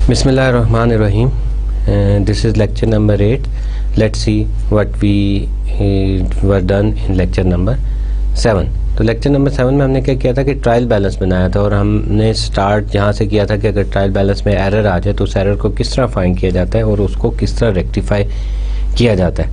Bismillahirrahmanirrahim. This is lecture number 8. Let's see what we were done in lecture number 7. तो lecture number 7 में हमने क्या किया था कि ट्रायल बैलेंस बनाया था और हमने स्टार्ट यहाँ से किया था कि अगर ट्रायल बैलेंस में एरर आ जाए तो उस एरर को किस तरह फाइंड किया जाता है और उसको किस तरह रेक्टिफाई किया जाता है।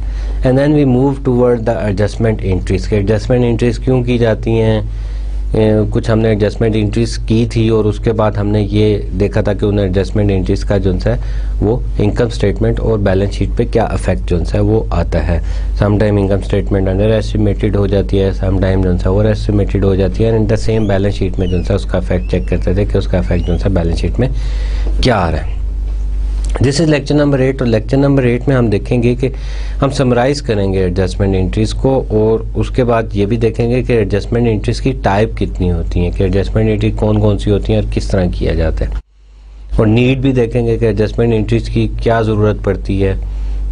And then we move toward the adjustment entries के एडजस्टमेंट एंट्रीज क्यों की जाती हैं, कुछ हमने एडजस्टमेंट एंट्रीज की थी और उसके बाद हमने ये देखा था कि उन एडजस्टमेंट एंट्रीज का जो है वो इनकम स्टेटमेंट और बैलेंस शीट पे क्या इफेक्ट जो है वो आता है। Some time income statement under estimated हो जाती है, सम टाइम जो है ओवर एस्टिमेटेड हो जाती है, and the same balance sheet में जो है उसका इफेक्ट चेक करते थे कि उसका इफेक्ट जो है बैलेंस शीट में क्या आ रहा है। दिस इज़ लेक्चर नंबर 8 और लेक्चर नंबर 8 में हम देखेंगे कि हम समराइज़ करेंगे एडजस्टमेंट एंट्रीज़ को और उसके बाद ये भी देखेंगे कि एडजस्टमेंट एंट्रीज़ की टाइप कितनी होती हैं, कि एडजस्टमेंट एंट्री कौन कौन सी होती हैं और किस तरह किया जाता है, और नीड भी देखेंगे कि एडजस्टमेंट एंट्रीज़ की क्या ज़रूरत पड़ती है,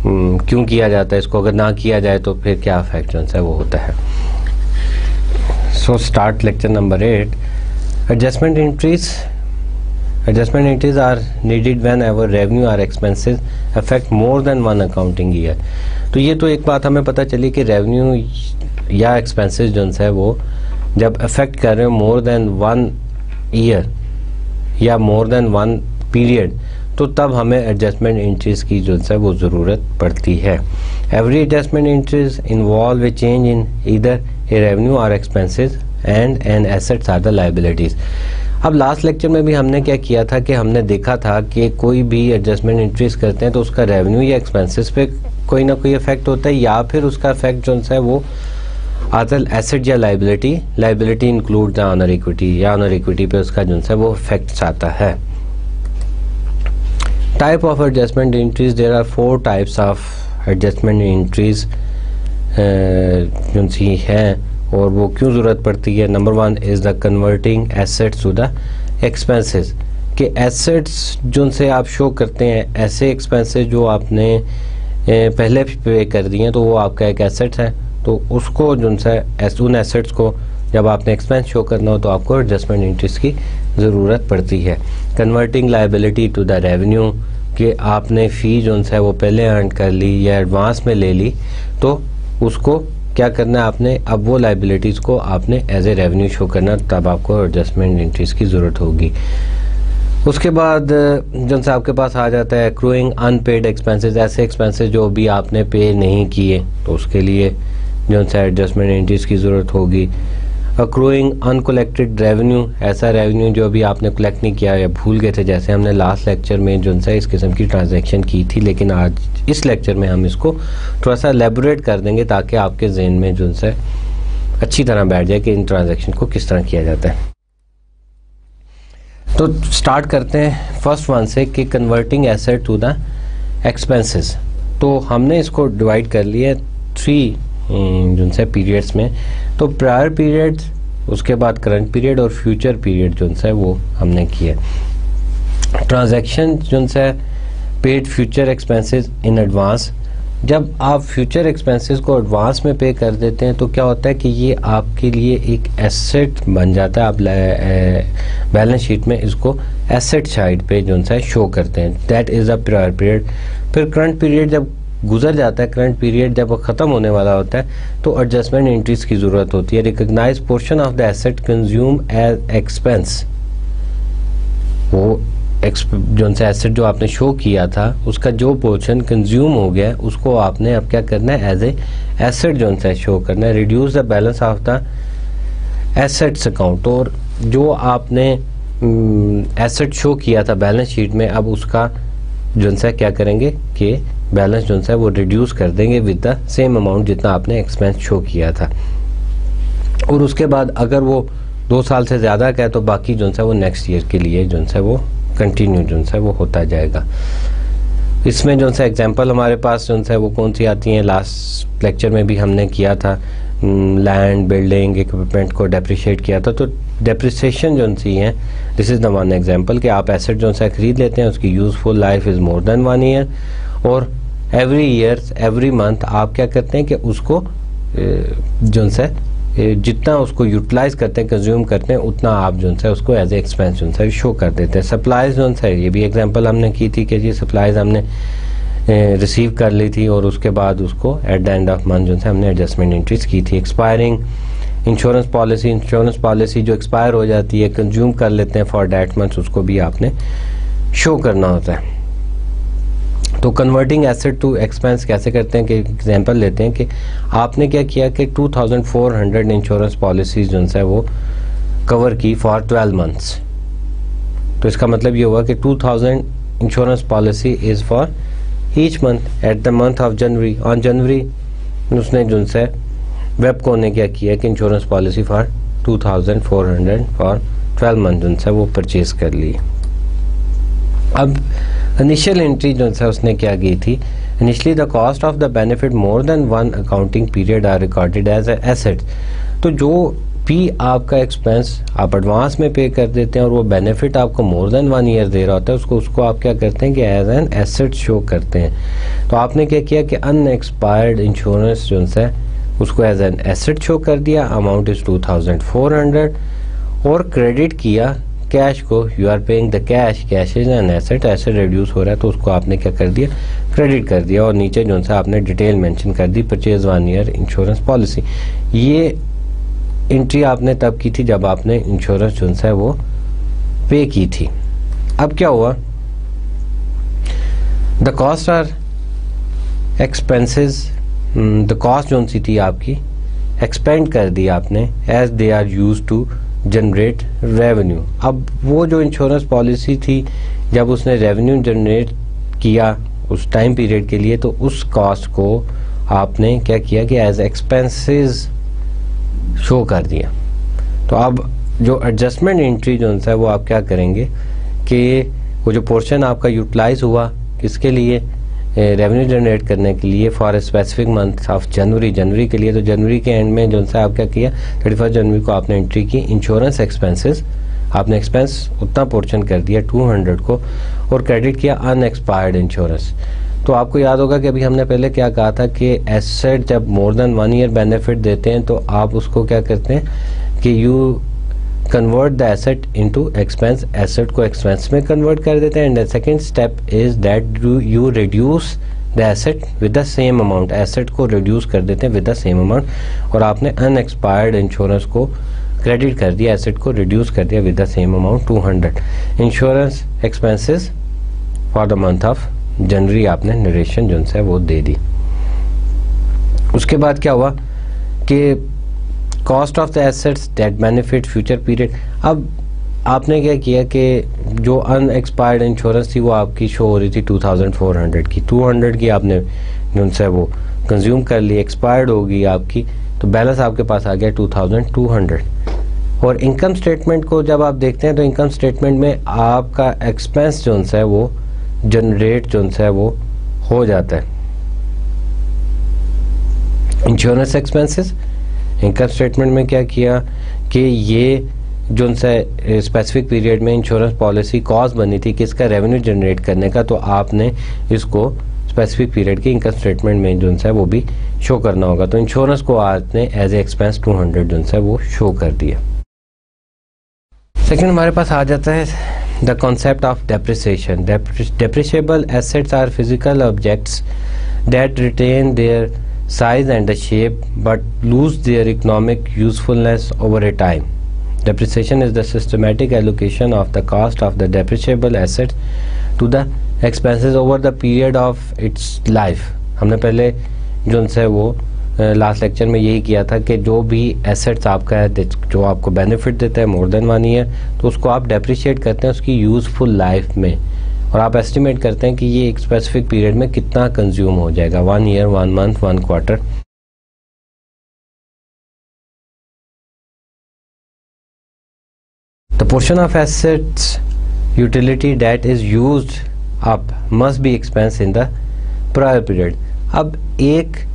क्यों किया जाता है इसको, अगर ना किया जाए तो फिर क्या इफेक्ट जो है वो होता है। So start lecture number 8। Adjustment entries Adjustment entries are needed whenever revenue or expenses affect more than one accounting year। तो ये तो एक बात हमें पता चली कि रेवेन्यू या एक्सपेंसेस जो है वो जब अफेक्ट कर रहे हो मोर देन वन ईयर या मोर देन वन पीरियड तो तब हमें एडजस्टमेंट एंट्रीज की जो है वो ज़रूरत पड़ती है। Every adjustment entries involve a change in either a revenue और expenses and assets or the liabilities. अब लास्ट लेक्चर में भी हमने क्या किया था कि हमने देखा था कि कोई भी एडजस्टमेंट एंट्रीज करते हैं तो उसका रेवेन्यू या एक्सपेंसेस पे कोई ना कोई इफेक्ट होता है या फिर उसका इफेक्ट जो है वो आता है एसेट या liability include the owner equity या ऑनर इक्विटी पे उसका जो है वो इफेक्ट आता है। Type of adjustment entries, there are 4 types of adjustment entries जो सी हैं और वो क्यों ज़रूरत पड़ती है। Number 1 is the converting assets to the expenses, कि एसेट्स जो से आप शो करते हैं ऐसे एक्सपेंसेस जो आपने पहले पे कर दिए हैं तो वो आपका एक एसेट है, तो उसको जो है उन एसेट्स को जब आपने एक्सपेंस शो करना हो तो आपको एडजस्टमेंट एंट्रीज की ज़रूरत पड़ती है। Converting liability to the revenue, कि आपने फ़ी जो है वो पहले अर्न कर ली या एडवांस में ले ली तो उसको क्या करना है आपने, अब वो लाइबिलिटीज़ को आपने एज ए रेवेन्यू शो करना, तब आपको एडजस्टमेंट एंट्रीज की ज़रूरत होगी। उसके बाद जो से आपके पास आ जाता है एक्रूइंग अनपेड एक्सपेंसेस, ऐसे एक्सपेंसेस जो भी आपने पे नहीं किए तो उसके लिए जो है एडजस्टमेंट एंट्रीज की ज़रूरत होगी। एक्रूइंग अनकलेक्टेड रेवेन्यू, ऐसा रेवेन्यू जो अभी आपने कलेक्ट नहीं किया या भूल गए थे, जैसे हमने लास्ट लेक्चर में जो है इस किस्म की ट्रांजैक्शन की थी, लेकिन आज इस लेक्चर में हम इसको थोड़ा सा एलेबोरेट कर देंगे ताकि आपके जहन में जो है अच्छी तरह बैठ जाए कि इन ट्रांजैक्शन को किस तरह किया जाता है। तो स्टार्ट करते हैं फर्स्ट वन से कि converting asset to the expenses. तो हमने इसको डिवाइड कर लिया 3 जो है पीरियड्स में, तो प्रायर पीरियड, उसके बाद करंट पीरियड और फ्यूचर पीरियड जो है वो हमने किया। ट्रांजैक्शन जो है paid future expenses in advance, जब आप फ्यूचर एक्सपेंसेस को एडवांस में पे कर देते हैं तो क्या होता है कि ये आपके लिए एक एसेट बन जाता है, आप बैलेंस शीट में इसको एसेट साइड पे जो है शो करते हैं, that is the prior period. फिर करंट पीरियड जब गुजर जाता है, करंट पीरियड जब वो ख़त्म होने वाला होता है तो एडजस्टमेंट एंट्रीज की ज़रूरत होती है। Recognise portion of the asset consume as expense, वो जो से एसेट जो आपने शो किया था उसका जो पोर्शन कंज्यूम हो गया उसको आपने अब क्या करना है एज ए एसेट जो है शो करना है। Reduce the balance of the assets account, और जो आपने एसेट शो किया था बैलेंस शीट में अब उसका जो है क्या करेंगे कि बैलेंस जो है वो रिड्यूस कर देंगे विद द सेम अमाउंट जितना आपने एक्सपेंस शो किया था। और उसके बाद अगर वो 2 साल से ज़्यादा का है तो बाकी जो है वो नेक्स्ट ईयर के लिए जो है वो कंटिन्यू जो है वो होता जाएगा। इसमें जो है एग्जांपल हमारे पास जो है वो कौन सी आती हैं, लास्ट लेक्चर में भी हमने किया था, लैंड बिल्डिंग इक्विपमेंट को डेप्रिशिएट किया था। तो डेप्रिसिएशन जो सी है, this is the one example कि आप एसेट जो है खरीद लेते हैं, उसकी useful life is more than 1 year, और एवरी ईयर एवरी मंथ आप क्या करते हैं कि उसको जो है जितना उसको यूटिलाइज करते हैं, कंज्यूम करते हैं, उतना आप जो है उसको एज ए एक्सपेंस जो है शो कर देते हैं। सप्लाईज जो है, ये भी एग्जांपल हमने की थी कि जी सप्लाईज हमने रिसीव कर ली थी और उसके बाद उसको eight the end of month जो है हमने एडजस्टमेंट एंट्रीज की थी। एक्सपायरिंग इंश्योरेंस पॉलिसी जो एक्सपायर हो जाती है, कंज्यूम कर लेते हैं फॉर दैट मंथ, उसको भी आपने शो करना होता है। तो कन्वर्टिंग एसेट टू एक्सपेंस कैसे करते हैं कि एग्जांपल लेते हैं कि आपने क्या किया कि 2400 इंश्योरेंस पॉलिसीज जो है वो कवर की फॉर 12 मंथ्स। तो इसका मतलब ये हुआ कि 2000 insurance policy is for each month at the month of January. On January उसने जो है वेबको ने क्या किया कि insurance policy for 2400 for 12 month जो है वो परचेज कर ली। अब इनिशियल एंट्री जो है उसने क्या की थी, initially the cost of the benefit more than one accounting period are recorded as asset. तो जो भी आपका एक्सपेंस आप एडवांस में पे कर देते हैं और वो बेनिफिट आपको मोर देन 1 ईयर दे रहा होता है, उसको आप क्या करते हैं कि एज एन एसेट शो करते हैं। तो आपने क्या किया कि अनएक्सपायर्ड इंश्योरेंस जो है उसको एज एन एसेट शो कर दिया, अमाउंट इज 2400 और क्रेडिट किया कैश को। You are paying the cash, cash is an asset, asset reduce हो रहा है तो उसको आपने क्या कर दिया, क्रेडिट कर दिया। और नीचे जो है आपने डिटेल मेंशन कर दी, परचेज 1 ईयर इंश्योरेंस पॉलिसी। ये एंट्री आपने तब की थी जब आपने इंश्योरेंस जो है वो पे की थी। अब क्या हुआ, the cost are expenses, the cost जो सी थी आपकी एक्सपेंड कर दी आपने as they are use to generate revenue. अब वो जो इंश्योरेंस पॉलिसी थी जब उसने रेवेन्यू जनरेट किया उस टाइम पीरियड के लिए, तो उस कॉस्ट को आपने क्या किया कि एज एक्सपेंसेस शो कर दिया। तो अब जो एडजस्टमेंट एंट्री जो है वो आप क्या करेंगे कि वो जो पोर्शन आपका यूटिलाइज हुआ किसके लिए, रेवेन्यू जनरेट करने के लिए for a specific month of January के लिए, तो जनवरी के एंड में जो है आप क्या किया 31 जनवरी को आपने एंट्री की इंश्योरेंस एक्सपेंसेस, आपने एक्सपेंस उतना पोर्शन कर दिया 200 को और क्रेडिट किया अनएक्सपायर्ड इंश्योरेंस। तो आपको याद होगा कि अभी हमने पहले क्या कहा था कि एसेट जब मोर देन 1 ईयर बेनिफिट देते हैं तो आप उसको क्या करते हैं कि you convert the asset into expense, asset को एक्सपेंस में कन्वर्ट कर देते हैं। And the second step is that you reduce the asset with the same amount, asset को रिड्यूस कर देते हैं विद द सेम अमाउंट और आपने अनएक्सपायर्ड इंश्योरेंस को क्रेडिट कर दिया, एसेट को रिड्यूस कर दिया with the same amount 200। Insurance expenses for the month of January आपने नरेशन जो है वो दे दी। उसके बाद क्या हुआ कि cost of the assets that benefit future period. अब आपने क्या किया कि जो अनएक्सपायर्ड इंश्योरेंस थी वो आपकी शो हो रही थी 2400 की, 200 की आपने जो है वो कंज्यूम कर ली, एक्सपायर्ड होगी आपकी, तो बैलेंस आपके पास आ गया 2200। और इनकम स्टेटमेंट को जब आप देखते हैं तो इनकम स्टेटमेंट में आपका एक्सपेंस जो है वो जनरेट जो है वो हो जाता है, इंश्योरेंस एक्सपेंसेस। इनकम स्टेटमेंट में क्या किया कि ये जो है स्पेसिफिक पीरियड में इंश्योरेंस पॉलिसी कॉस्ट बनी थी किसका, रेवेन्यू जनरेट करने का, तो आपने इसको स्पेसिफिक पीरियड के इनकम स्टेटमेंट में जो है वो भी शो करना होगा। तो इंश्योरेंस को आपने एज ए एक्सपेंस 200 जो है वो शो कर दिया। सेकेंड हमारे पास आ जाता है the concept of depreciation. Depreciable assets are physical objects that retain their size and the shape but lose their economic usefulness over a time. Depreciation is the systematic allocation of the cost of the depreciable assets to the expenses over the period of its life. हमने पहले जो है वो last lecture में यही किया था कि जो भी एसेट्स आपका है जो आपको बेनिफिट देता है मोर देन 1 ईयर, तो उसको आप डेप्रिशिएट करते हैं उसकी यूज़फुल लाइफ में और आप एस्टिमेट करते हैं कि ये एक स्पेसिफिक पीरियड में कितना कंज्यूम हो जाएगा, 1 year, 1 month, 1 quarter. The portion of assets utility that is used up must be expense in the prior period. अब एक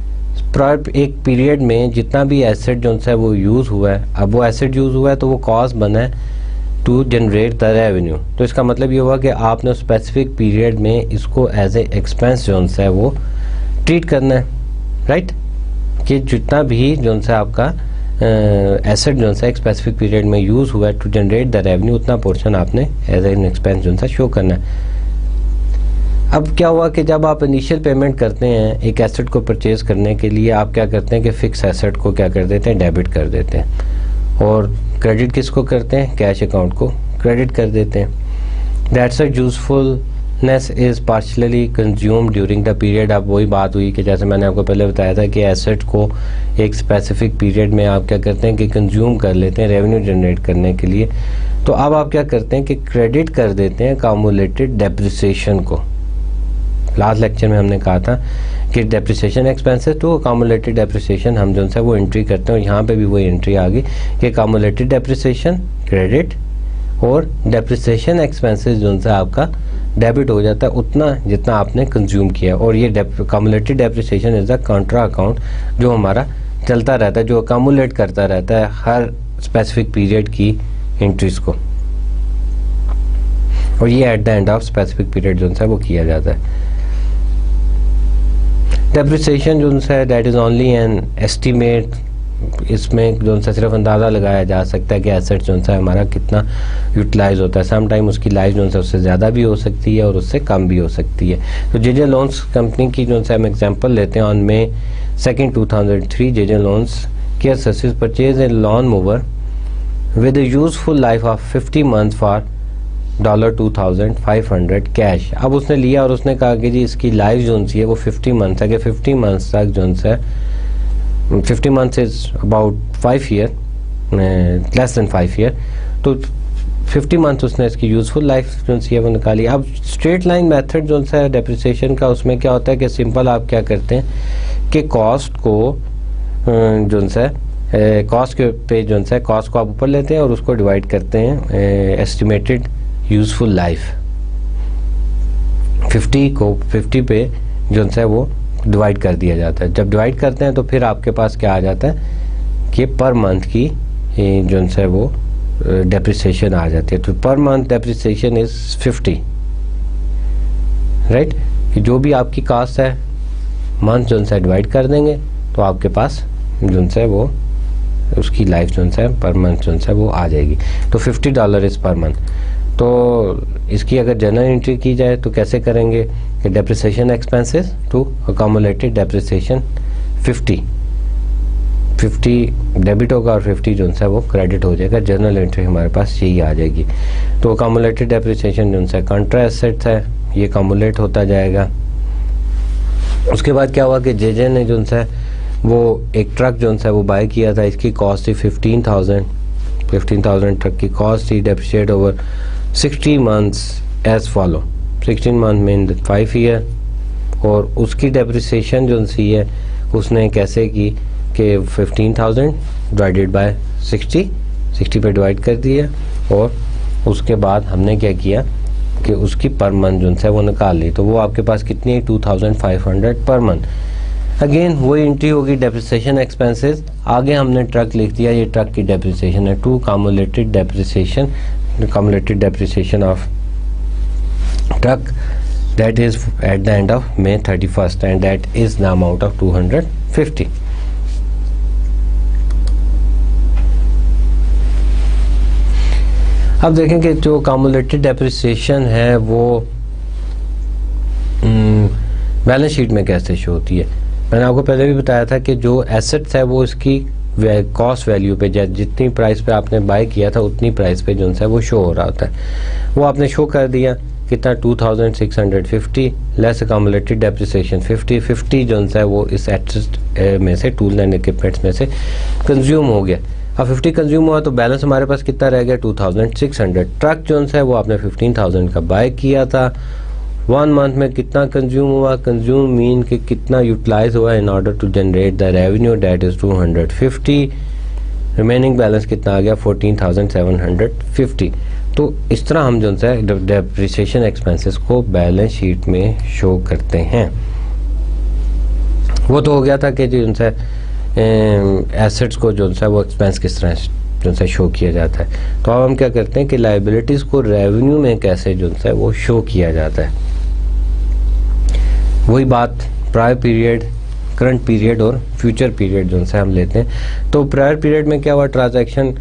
पीरियड में जितना भी एसेट जो है वो यूज़ हुआ है, अब वो एसेट यूज़ हुआ है तो वो कॉस्ट बना है टू जनरेट द रेवेन्यू। तो इसका मतलब ये हुआ कि आपने स्पेसिफिक पीरियड में इसको एज ए एक्सपेंस जो है वो ट्रीट करना है, राइट। कि जितना भी जो है आपका एसेट जो सा एक स्पेसिफिक पीरियड में यूज़ हुआ है टू जनरेट द रेवेन्यू, उतना पोर्शन आपने एज एन एक्सपेंस जो सा शो करना है। अब क्या हुआ कि जब आप इनिशियल पेमेंट करते हैं एक एसेट को परचेज़ करने के लिए, आप क्या करते हैं कि फ़िक्स एसेट को क्या कर देते हैं, डेबिट कर देते हैं, और क्रेडिट किसको करते हैं, कैश अकाउंट को क्रेडिट कर देते हैं। That's a usefulness is partially consume during the period. अब वही बात हुई कि जैसे मैंने आपको पहले बताया था कि एसेट को एक स्पेसिफिक पीरियड में आप क्या करते हैं कि कंज्यूम कर लेते हैं रेवेन्यू जनरेट करने के लिए। तो अब आप क्या करते हैं कि क्रेडिट कर देते हैं अकामुलेटेड डेप्रिसिएशन को। लास्ट लेक्चर में हमने कहा था कि depreciation expenses to accumulated depreciation हम जो है वो एंट्री करते हैं, और यहाँ पे भी वही एंट्री आ गई कि अकामुलेटेड डेप्रिसिएशन क्रेडिट और डेप्रिसिएशन एक्सपेंसेस जो है आपका डेबिट हो जाता है उतना जितना आपने कंज्यूम किया। और ये accumulated depreciation is the कंट्रा account जो हमारा चलता रहता है, जो अकामुलेट करता रहता है हर स्पेसिफिक पीरियड की एंट्रीज को, और ये eight the end of specific period जो है वो किया जाता है। डेप्रिसिएशन जो है that is only an estimate, इसमें जो है सिर्फ अंदाज़ा लगाया जा सकता है कि एसेट जो है हमारा कितना यूटिलाइज होता है। सम टाइम उसकी लाइफ जो है उससे ज़्यादा भी हो सकती है और उससे कम भी हो सकती है। तो जेजे लोन्स कंपनी की जो है हम एग्जांपल लेते हैं। On May 2, 2003 JJ lawns care services purchase a lawn mower with a useful life of 50 months for $2,500 cash. अब उसने लिया और उसने कहा कि जी इसकी लाइफ जो सी है वो 50 मंथ्स है, कि 50 मंथ्स तक जो है 50 months is about 5 year, less than 5 year, तो 50 मंथ उसने इसकी यूज़फुल लाइफ जो सी है वो निकाली। अब स्ट्रेट लाइन मेथड जो है डेप्रिसिएशन का, उसमें क्या होता है कि सिंपल आप क्या करते हैं कि कॉस्ट को जो है कॉस्ट के पे जो है कॉस्ट को आप ऊपर लेते हैं और उसको डिवाइड करते हैं एस्टिमेटेड यूज़फुल लाइफ। 50 को 50 पे जो है वो डिवाइड कर दिया जाता है। जब डिवाइड करते हैं तो फिर आपके पास क्या आ जाता है कि पर मंथ की जो है वो डेप्रिसिएशन आ जाती है। तो per month depreciation is 50, right. कि जो भी आपकी कॉस्ट है मंथ जो है डिवाइड कर देंगे तो आपके पास जो है वो उसकी लाइफ जो है पर मंथ जो है वो आ जाएगी। तो $50 इज़ पर मंथ। तो इसकी अगर जनरल एंट्री की जाए तो कैसे करेंगे कि depreciation expenses to accumulated depreciation 50 debit होगा और 50 जो है वो क्रेडिट हो जाएगा। जनरल एंट्री हमारे पास यही आ जाएगी। तो अकामुलेटेड डेप्रिसिएशन जो है कंट्रा एसेट्स है, ये अकामुलेट होता जाएगा। उसके बाद क्या हुआ कि जेजे ने जो है वो एक ट्रक जो है वो बाय किया था, इसकी कॉस्ट थी 15,000 ट्रक की कॉस्ट थी। Depreciate over 60 months as follow, 16 month mean 5 year. और उसकी डेप्रिसिएशन जो सी है उसने कैसे की कि 15,000 डिवाइडेड बाय 60 पे डिवाइड कर दिया, और उसके बाद हमने क्या किया कि उसकी पर मंथ जो है वो निकाल ली। तो वो आपके पास कितनी है 2,500 पर मंथ। अगेन वही एंट्री होगी डेप्रिसिएशन एक्सपेंसेस। आगे हमने ट्रक लिख दिया, ये ट्रक की डेप्रिसिएशन है, to cumulated depreciation of truck that is at the end of May 31st and that is the amount of 250. अब देखें कि जो कम्युलेटेड डेप्रिसिएशन है वो बैलेंस शीट में कैसे शो होती है। मैंने आपको पहले भी बताया था कि जो एसेट्स है वो इसकी कॉस्ट वैल्यू पे, जितनी प्राइस पे आपने बाय किया था उतनी प्राइस पे जो है वो शो हो रहा होता है। वो आपने शो कर दिया कितना 2,650 लेस अकामुलेटेड डेप्रिसिएशन 50 जो है वो इस एसेट में से टूल एंड इक्विपमेंट्स में से कंज्यूम हो गया। अब 50 कंज्यूम हुआ तो बैलेंस हमारे पास कितना रह गया 2,600। ट्रक जो है वो आपने 15,000 का बाय किया था। 1 मंथ में कितना कंज्यूम हुआ, कंज्यूम मीन कि कितना यूटिलाइज हुआ in order to generate the revenue that is 250। Remaining balance कितना आ गया 14,750। तो इस तरह हम जो है डेप्रिसिएशन एक्सपेंसेस को बैलेंस शीट में शो करते हैं। वो तो हो गया था कि जो है एसेट्स को जो है वो एक्सपेंस किस तरह जो है शो किया जाता है। तो अब हम क्या करते हैं कि लायबिलिटीज़ को रेवेन्यू में कैसे जो है वो शो किया जाता है। वही बात प्रायर पीरियड करंट पीरियड और फ्यूचर पीरियड जो से हम लेते हैं। तो प्रायर पीरियड में क्या हुआ, transaction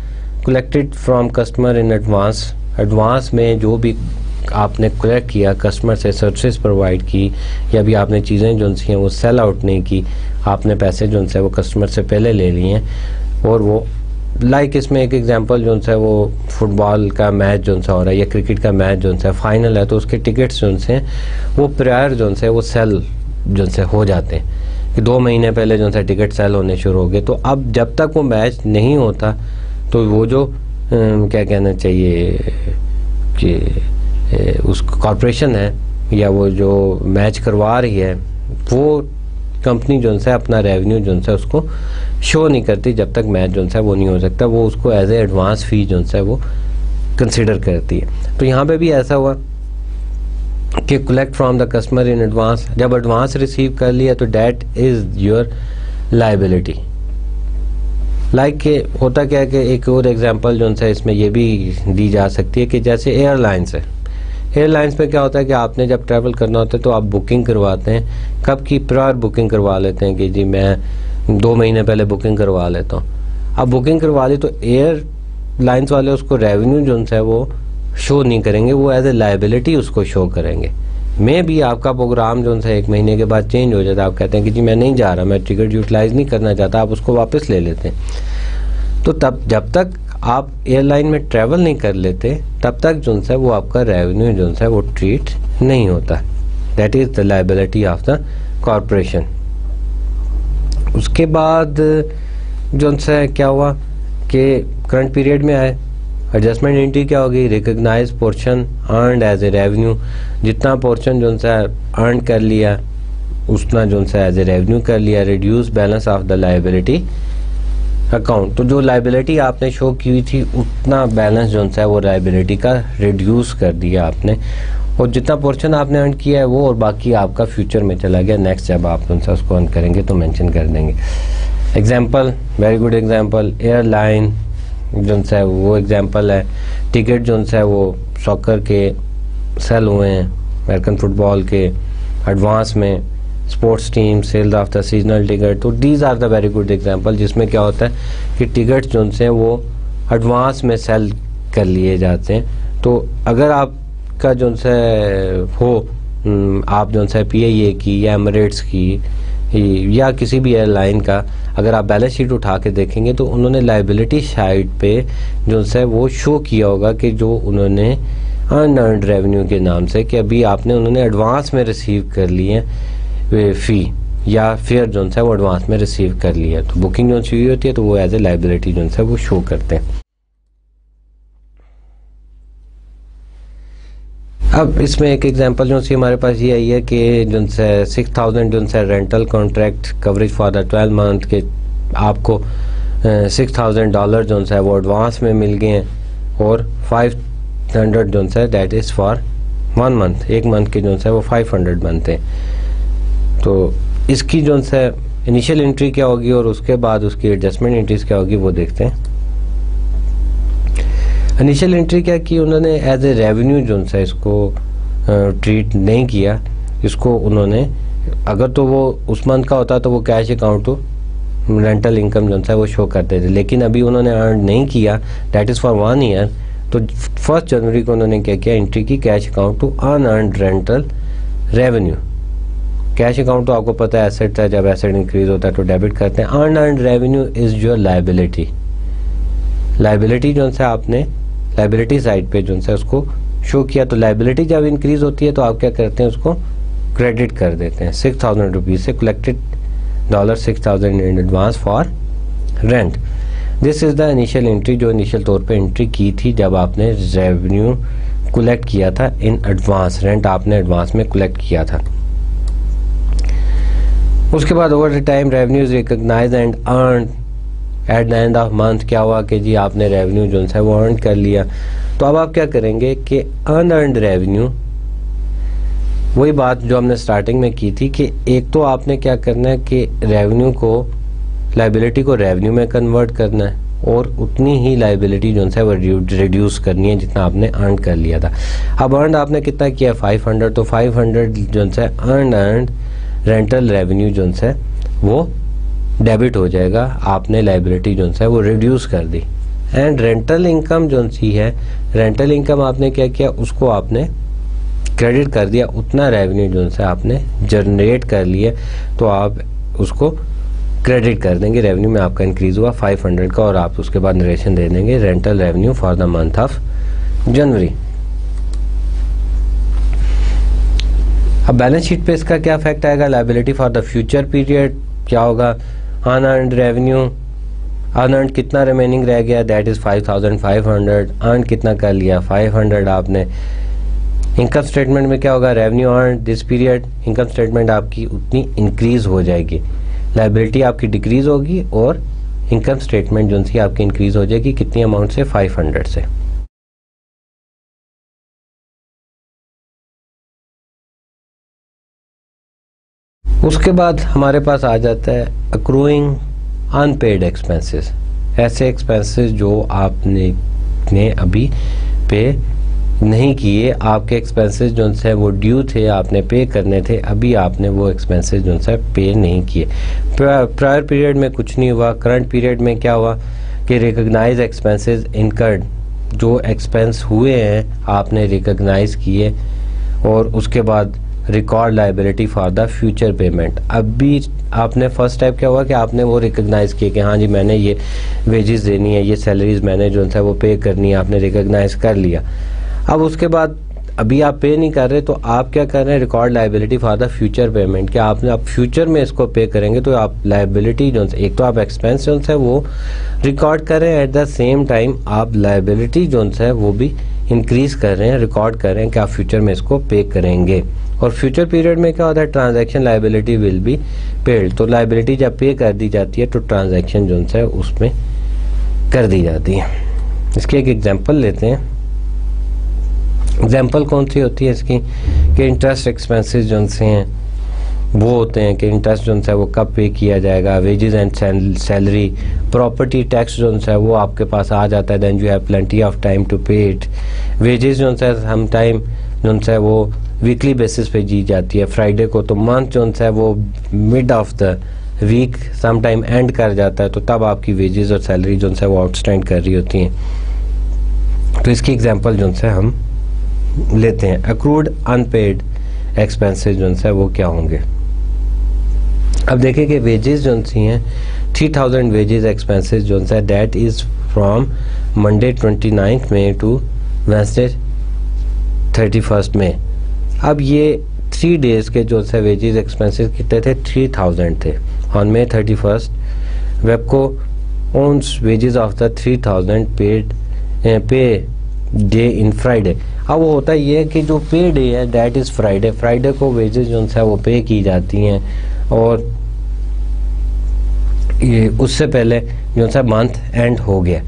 collected from customer in advance में जो भी आपने कलेक्ट किया कस्टमर से, सर्विसेज प्रोवाइड की या भी आपने चीज़ें जो सी हैं वो सेल आउट नहीं की, आपने पैसे जो है वो कस्टमर से पहले ले लिए हैं और वो लाइक इसमें एक एग्जांपल जो है वो फुटबॉल का मैच जो सा हो रहा है या क्रिकेट का मैच जो है फाइनल है, तो उसके टिकट्स जो हैं वो प्रायर जो है वो सेल जो से हो जाते हैं कि 2 महीने पहले जो है टिकट सेल होने शुरू हो गए। तो अब जब तक वो मैच नहीं होता तो वो जो क्या कहना चाहिए कि उस कॉरपोरेशन है या वो जो मैच करवा रही है वो कंपनी जो है अपना रेवेन्यू जो है उसको शो नहीं करती जब तक मैच जो है वो नहीं हो सकता, वो उसको एज ए एडवांस फी जो है वो कंसिडर करती है। तो यहाँ पे भी ऐसा हुआ कि collect from the customer in advance, जब एडवांस रिसीव कर लिया तो that is your liability. Like के होता क्या है कि एक और एग्जांपल जो है इसमें ये भी दी जा सकती है कि जैसे एयरलाइंस है, एयरलाइंस में क्या होता है कि आपने जब ट्रैवल करना होता है तो आप बुकिंग करवाते हैं, कब की प्रायर बुकिंग करवा लेते हैं कि जी मैं 2 महीने पहले बुकिंग करवा लेता हूँ। अब बुकिंग करवा ली तो एयरलाइंस वाले उसको रेवेन्यू जो है वो शो नहीं करेंगे, वो एज ए लाइबिलिटी उसको शो करेंगे। मे भी आपका प्रोग्राम जो है 1 महीने के बाद चेंज हो जाता है, आप कहते हैं कि जी मैं नहीं जा रहा, मैं टिकट यूटिलाइज नहीं करना चाहता, आप उसको वापस ले लेते हैं। तो तब जब तक आप एयरलाइन में ट्रैवल नहीं कर लेते तब तक जो है वो आपका रेवेन्यू जो है वो ट्रीट नहीं होता। That is the liability of the corporation. उसके बाद जो है क्या हुआ कि करंट पीरियड में आए, एडजस्टमेंट एंट्री क्या होगी, recognise portion earned as a revenue, जितना पोर्शन जो है अर्न कर लिया उतना जो है एज ए रेवेन्यू कर लिया, reduce balance of the liability account. तो जो लाइबिलिटी आपने शो की थी उतना बैलेंस जो है वो लाइबिलिटी का रिड्यूस कर दिया आपने, और जितना पोर्शन आपने अर्न किया है वो और बाकी आपका फ्यूचर में चला गया, नेक्स्ट जब आप उनसे उसको अर्न करेंगे तो मेंशन कर देंगे। Example, very good example, airline जो है वो एग्जांपल है। टिकट जो है वो सॉकर के सेल हुए हैं, अमेरिकन फुटबॉल के एडवांस में, sports team sales of the seasonal ticket. तो these are the very good example जिसमें क्या होता है कि टिकट जो हैं वो एडवांस में सेल कर लिए जाते हैं। तो अगर आपका जो है हो आप जो है PIA की या एमिरेट्स की या किसी भी एयरलाइन का अगर आप बैलेंस शीट उठा के देखेंगे तो उन्होंने लाइबिलिटी साइड पे जो है वो शो किया होगा कि जो उन्होंने अनअर्न्ड रेवेन्यू के नाम से कि अभी आपने उन्होंने एडवांस में रिसीव कर लिए फ़ी या फेयर जो है वो एडवांस में रिसीव कर लिया, तो बुकिंग जो हुई होती है तो वो एज ए लाइबिलिटी जो है वो शो करते हैं। अब इसमें एक एग्जांपल जो सी हमारे पास ये आई है कि जो है 6000 जो है rental contract coverage for the 12 month के आपको $6000 जो है वो एडवांस में मिल गए हैं और 500 जो है that is for 1 month, 1 month के जो है वो 500 बनते हैं। तो इसकी जो है इनिशियल एंट्री क्या होगी और उसके बाद उसकी एडजस्टमेंट एंट्रीज क्या होगी वो देखते हैं। इनिशियल एंट्री क्या की उन्होंने एज ए रेवेन्यू जो है इसको ट्रीट नहीं किया, इसको उन्होंने अगर तो वो उस मंथ का होता तो वो cash account to rental income जो है वो शो करते थे, लेकिन अभी उन्होंने अर्न नहीं किया, दैट इज़ फॉर 1 ईयर। तो 1 जनवरी को उन्होंने क्या किया, एंट्री की cash account to unearned rental revenue. Cash account तो आपको पता है एसेट है, जब एसेट इंक्रीज होता है तो डेबिट करते हैं। Unearned revenue is your liability. Liability जो है आपने लाइबिलिटी साइड पे जो है उसको शो किया, तो लाइबिलिटी जब इंक्रीज होती है तो आप क्या करते हैं उसको क्रेडिट कर देते हैं। 6000 रुपीज़ से collected $6000 in advance for rent. This is the initial entry जो इनिशियल तौर पे एंट्री की थी जब आपने रेवेन्यू कलेक्ट किया था इन एडवांस, रेंट आपने एडवांस में कलेक्ट किया था। उसके बाद over the time revenue is recognise and earn at the end of month. क्या हुआ कि जी आपने रेवेन्यू जो है वो अर्न कर लिया, तो अब आप क्या करेंगे कि अनअर्न्ड रेवेन्यू, वही बात जो हमने स्टार्टिंग में की थी कि एक तो आपने क्या करना है कि रेवेन्यू को लाइबिलिटी को रेवेन्यू में कन्वर्ट करना है और उतनी ही लाइबिलिटी जो है वो रिड्यूस करनी है जितना आपने अर्न कर लिया था। अब अर्न आपने कितना किया 500, तो 500 जो है अनअर्न्ड रेंटल रेवेन्यू जो है वो डेबिट हो जाएगा, आपने लाइबिलिटी जो है वो रिड्यूस कर दी। एंड रेंटल इनकम जो सी है, रेंटल इनकम आपने क्या किया, उसको आपने क्रेडिट कर दिया, उतना रेवेन्यू जो है आपने जनरेट कर लिया तो आप उसको क्रेडिट कर देंगे, रेवेन्यू में आपका इंक्रीज हुआ 500 का, और आप उसके बाद नरेशन दे देंगे rental revenue for the month of January. अब बैलेंस शीट पे इसका क्या इफेक्ट आएगा, liability for the future period क्या होगा, अनअर्न्ड रेवेन्यू, अनअर्न्ड कितना रिमेनिंग रह गया, दैट इज 5500, अर्न कितना कर लिया 500 आपने। इनकम स्टेटमेंट में क्या होगा, revenue earn this period, income statement आपकी उतनी इंक्रीज हो जाएगी, लायबिलिटी आपकी डिक्रीज होगी और इनकम स्टेटमेंट जो सी आपकी इंक्रीज हो जाएगी कितनी अमाउंट से, 500 से। उसके बाद हमारे पास आ जाता है अक्रूइंग अनपेड एक्सपेंसेस, ऐसे एक्सपेंसेस जो आपने अभी पे नहीं किए, आपके एक्सपेंसेस जो है वो ड्यू थे, आपने पे करने थे, अभी आपने वो एक्सपेंसेस जो है पे नहीं किए। प्रायर पीरियड में कुछ नहीं हुआ, करंट पीरियड में क्या हुआ कि रिकॉग्नाइज एक्सपेंसेस इनकर्ड, जो एक्सपेंस हुए हैं आपने रिकॉग्नाइज किए, और उसके बाद record liability for the future payment. अभी आपने फर्स्ट स्टेप क्या हुआ कि आपने वो रिकॉग्नाइज किया कि हाँ जी मैंने ये वेजेस देनी है, ये सैलरीज मैंने जो है वो पे करनी है, आपने रिकॉग्नाइज कर लिया। अब उसके बाद अभी आप पे नहीं कर रहे तो आप क्या कर रहे हैं, record liability for the future payment, कि आपने आप फ्यूचर में इसको पे करेंगे तो आप लायबिलिटी जो एक तो आप एक्सपेंस जो है वो रिकॉर्ड कर रहे हैं, एट द सेम टाइम आप लायबिलिटी जो है वो भी इंक्रीज कर रहे हैं, रिकॉर्ड कर रहे हैं कि आप फ्यूचर में इसको पे करेंगे। और फ्यूचर पीरियड में क्या होता है, transaction liability will be paid, तो लायबिलिटी जब पे कर दी जाती है तो ट्रांजैक्शन जो है उसमें कर दी जाती है। इसकी एक एग्जांपल लेते हैं। एग्जांपल कौन सी होती है इसकी, कि इंटरेस्ट एक्सपेंसेस जो से हैं वो होते हैं कि इंटरेस्ट जो है वो कब पे किया जाएगा, wages and salary, property tax जो है वो आपके पास आ जाता है, then you have plenty of time to pay it. Wages जो है हम टाइम जो है वो वीकली बेसिस पे दी जाती है, फ्राइडे को, तो मंथ जो है वो mid of the week some time end कर जाता है, तो तब आपकी वेजेस और सैलरी जो है वो आउटस्टैंड कर रही होती हैं। तो इसकी एग्जांपल जो है हम लेते हैं। अक्रूड अनपेड एक्सपेंसेस जो है वो क्या होंगे, अब देखें कि वेजेस जो सी हैं 3000 वेजेस एक्सपेंसेस जो है that is from Monday 29 May to Wednesday 31 May. अब ये 3 डेज के जो है वेजेस एक्सपेंसेस कितने थे, 3000 थे। On May 31 Webco owns wages of the 3000 paid pay day in Friday. अब वो होता ये है कि जो पे डे है दैट इज़ फ्राइडे, फ्राइडे को वेजेस जो है वो पे की जाती हैं, और ये उससे पहले जो है मंथ एंड हो गया।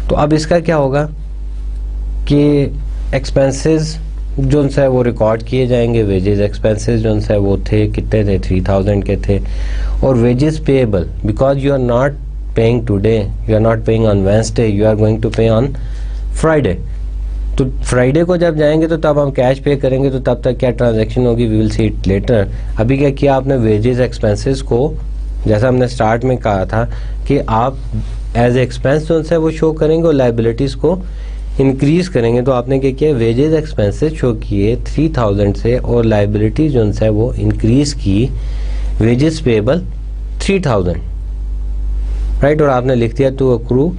तो अब इसका क्या होगा कि एक्सपेंसेस जो है वो रिकॉर्ड किए जाएंगे, वेजेस एक्सपेंसेस जो है वो थे कितने थे, 3000 के थे, और wages payable because you are not paying today, you are not paying on Wednesday, you are going to pay on Friday. तो फ्राइडे को जब जाएंगे तो तब हम कैश पे करेंगे, तो तब तक क्या ट्रांजैक्शन होगी, we will see it later. अभी क्या किया आपने, वेजेस एक्सपेंसेस को जैसा हमने स्टार्ट में कहा था कि आप एज एक्सपेंस जो है वो शो करेंगे और लाइबिलिटीज़ को इंक्रीज करेंगे, तो आपने क्या किया, वेजेस एक्सपेंसेस शो किए 3000 से और लाइबिलिटी जो है वो इंक्रीज की, वेजेस पेएबल 3000, राइट। और आपने लिख दिया to accrue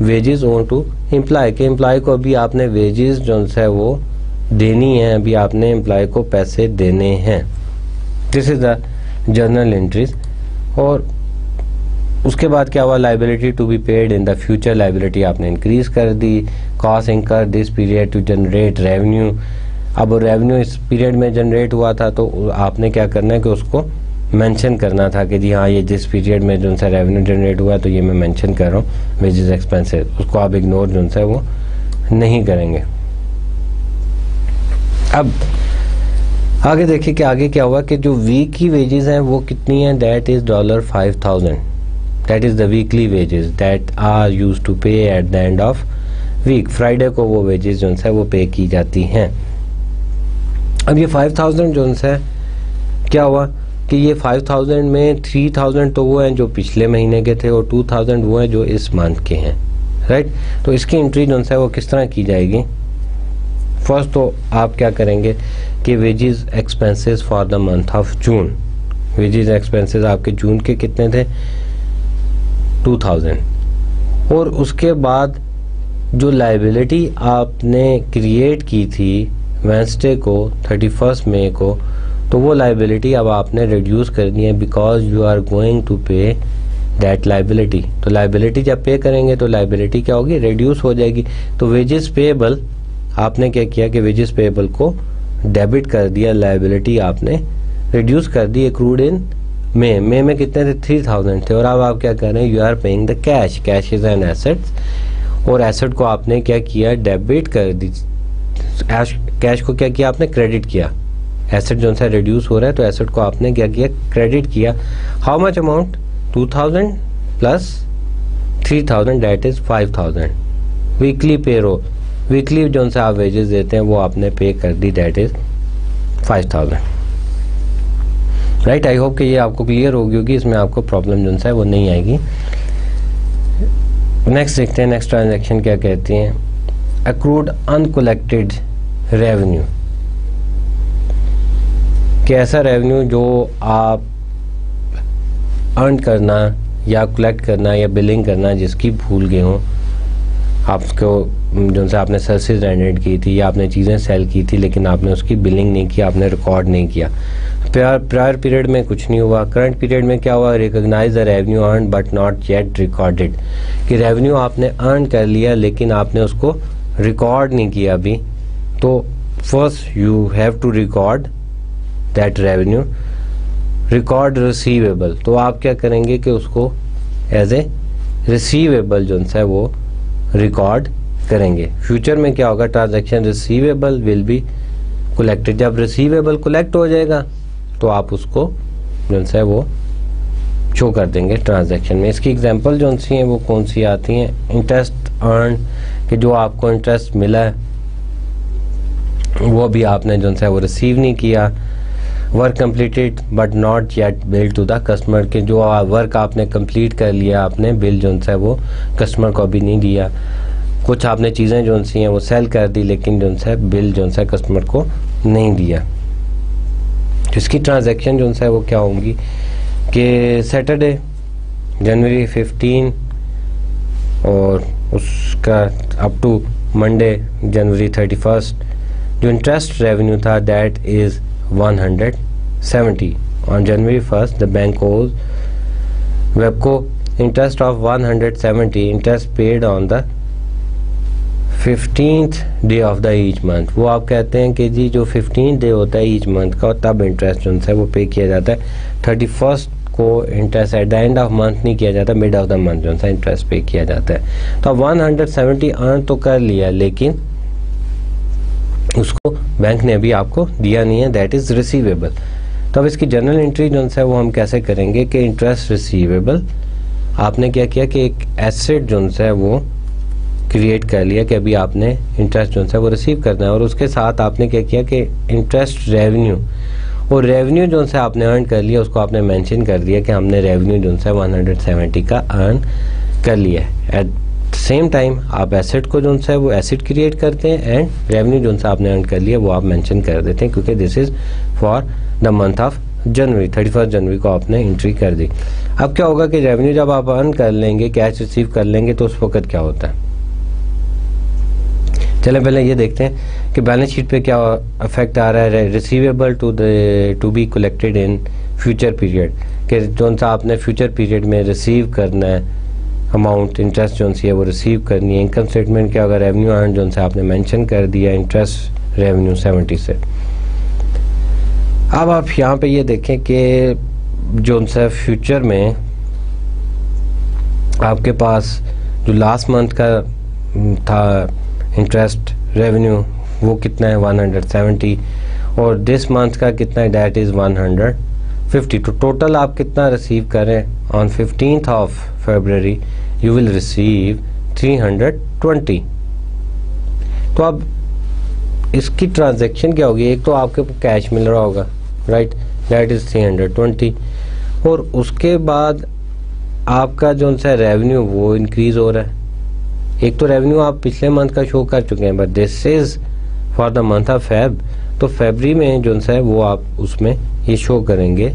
wages own to employ, के एम्प्लॉय को अभी आपने वेजेस जो है वो देनी है, अभी आपने एम्प्लॉय को पैसे देने हैं। This is the journal entries. और उसके बाद क्या हुआ, liability to be paid in the future, liability आपने इंक्रीज कर दी। Cost incur this period to generate revenue, अब रेवेन्यू इस पीरियड में जनरेट हुआ था तो आपने क्या करना है कि उसको मेंशन करना था कि जी हाँ ये जिस पीरियड में जो सा रेवेन्यू जनरेट हुआ तो ये मैं मेंशन कर रहा हूँ वेजेस एक्सपेंसेस, उसको आप इग्नोर जो है वो नहीं करेंगे। अब आगे देखिए कि आगे क्या हुआ कि जो वीक की वेजेस हैं वो कितनी हैं, that is $5000, that is the weekly wages that are use to pay at the end of week. Friday को वो वेजेस जो है वो पे की जाती हैं। अब ये 5000 जो है क्या हुआ कि ये 5000 में 3000 तो वो हैं जो पिछले महीने के थे और 2000 वो हैं जो इस मंथ के हैं, राइट। तो इसकी एंट्री जो है वो किस तरह की जाएगी? फर्स्ट तो आप क्या करेंगे कि wages expenses for the month of June, wages expenses आपके जून के कितने थे? 2000। और उसके बाद जो लायबिलिटी आपने क्रिएट की थी वेंसडे को 31 मई को, तो वो लायबिलिटी अब आपने रिड्यूस करनी है, because you are going to pay that liability. तो लायबिलिटी जब पे करेंगे तो लायबिलिटी क्या होगी? रिड्यूस हो जाएगी। तो वेजेस पेएबल आपने क्या किया कि वेजेस पेएबल को डेबिट कर दिया, लायबिलिटी आपने रिड्यूस कर दी। एक्रूड इन मई में कितने थे? 3000 थे। और अब आप क्या कर रहे हैं? You are paying the cash, cash is an asset, और एसेट को आपने क्या किया? डेबिट कर दी। कैश को क्या किया आपने? क्रेडिट किया। एसेट जो सा रिड्यूस हो रहा है तो एसेट को आपने क्या किया? क्रेडिट किया। How much amount? 2000 plus 3000 that is 5000। Weekly payroll, weekly जो सा आप वेजेस देते हैं वो आपने पे कर दी, that is 5000, right. I hope कि ये आपको क्लियर होगी होगी, इसमें आपको प्रॉब्लम जो सा है वो नहीं आएगी। नेक्स्ट देखते हैं, नेक्स्ट ट्रांजैक्शन क्या कहती हैं? अक्रूड अनकलेक्टेड रेवेन्यू, कि ऐसा रेवेन्यू जो आप अर्न करना या कलेक्ट करना या बिलिंग करना जिसकी भूल गए हों, आपको जो से आपने सर्विसेज रेंडेड की थी या आपने चीज़ें सेल की थी लेकिन आपने उसकी बिलिंग नहीं किया, आपने रिकॉर्ड नहीं किया। प्रायर पीरियड में कुछ नहीं हुआ, करंट पीरियड में क्या हुआ? Recognise the revenue earn but not yet recorded, कि रेवेन्यू आपने अर्न कर लिया लेकिन आपने उसको रिकॉर्ड नहीं किया अभी। तो first you have to record that revenue, record receivable. तो आप क्या करेंगे कि उसको एज ए रिसीवेबल जो है वो रिकॉर्ड करेंगे। फ्यूचर में क्या होगा? Transaction receivable will be collected. जब रिसीवेबल कलेक्ट हो जाएगा तो आप उसको जो है वो शो कर देंगे ट्रांजैक्शन में। इसकी एग्जांपल जो सी हैं वो कौन सी आती हैं? इंटरेस्ट अर्न, कि जो आपको इंटरेस्ट मिला है वो भी आपने जो है वो रिसीव नहीं किया। Work completed but not yet bill to the customer, के जो वर्क आपने कंप्लीट कर लिया, आपने बिल जो है वो कस्टमर को अभी नहीं दिया। कुछ आपने चीज़ें जो सी हैं वो सेल कर दी लेकिन जो है बिल जो है कस्टमर को नहीं दिया। इसकी ट्रांजैक्शन जो है वो क्या होंगी कि सैटरडे जनवरी 15 और उसका अप टू मंडे जनवरी 31 जो इंटरेस्ट रेवेन्यू था that is 170. On January 1st, the bank owes WEBCO interest of 170, interest paid on the 15th day of the each month. वो आप कहते हैं कि जी जो 15th डे होता है ईच मंथ का तब इंटरेस्ट जो है वो पे किया जाता है। 31st को interest eight the end of month नहीं किया जाता, मिड ऑफ द मंथ जो है इंटरेस्ट पे किया जाता है। तो 170 अर्न तो कर लिया लेकिन उसको बैंक ने अभी आपको दिया नहीं है, दैट इज़ रिसीवेबल। तो अब इसकी जनरल एंट्री जो है वो हम कैसे करेंगे कि इंटरेस्ट रिसीवेबल आपने क्या किया कि एक एसेट जो है वो क्रिएट कर लिया कि अभी आपने इंटरेस्ट जो है वो रिसीव करना है, और उसके साथ आपने क्या किया कि इंटरेस्ट रेवेन्यू, और रेवेन्यू जो है आपने अर्न कर लिया उसको आपने मेंशन कर दिया कि हमने रेवेन्यू जो है 170 का अर्न कर लिया है। एट सेम टाइम आप एसेट को जो है वो एसेट क्रिएट करते हैं एंड रेवेन्यू जो है आपने अर्न कर लिया वो आप मेंशन कर देते हैं, क्योंकि this is for the month of January. 31 जनवरी को आपने एंट्री कर दी। अब क्या होगा कि रेवेन्यू जब आप अर्न कर लेंगे, कैश रिसीव कर लेंगे, तो उस वक्त क्या होता है? चलें पहले ये देखते हैं कि बैलेंस शीट पे क्या इफेक्ट आ रहा है receivable to be collected in future period, कि जो सा आपने फ्यूचर पीरियड में रिसीव करना है अमाउंट, इंटरेस्ट जो सी है वो रिसीव करनी है। इनकम स्टेटमेंट क्या होगा? रेवेन्यू अर्न जो से आपने मेंशन कर दिया, इंटरेस्ट रेवेन्यू 70 से। अब आप यहाँ पे ये देखें कि जो सा फ्यूचर में आपके पास जो लास्ट मंथ का था इंटरेस्ट रेवेन्यू वो कितना है? 170, और दिस मंथ का कितना है? That is 150। तो टोटल आप कितना रिसीव करें? On 15th of February you will receive 320। तो अब इसकी ट्रांजैक्शन क्या होगी? एक तो आपके कैश मिल रहा होगा, राइट, दैट इज़ 320। और उसके बाद आपका जो सा रेवेन्यू वो इंक्रीज़ हो रहा है। एक तो रेवेन्यू आप पिछले मंथ का शो कर चुके हैं, but this is for the month of Feb, तो फरवरी में जो सा है वो आप उसमें ये शो करेंगे,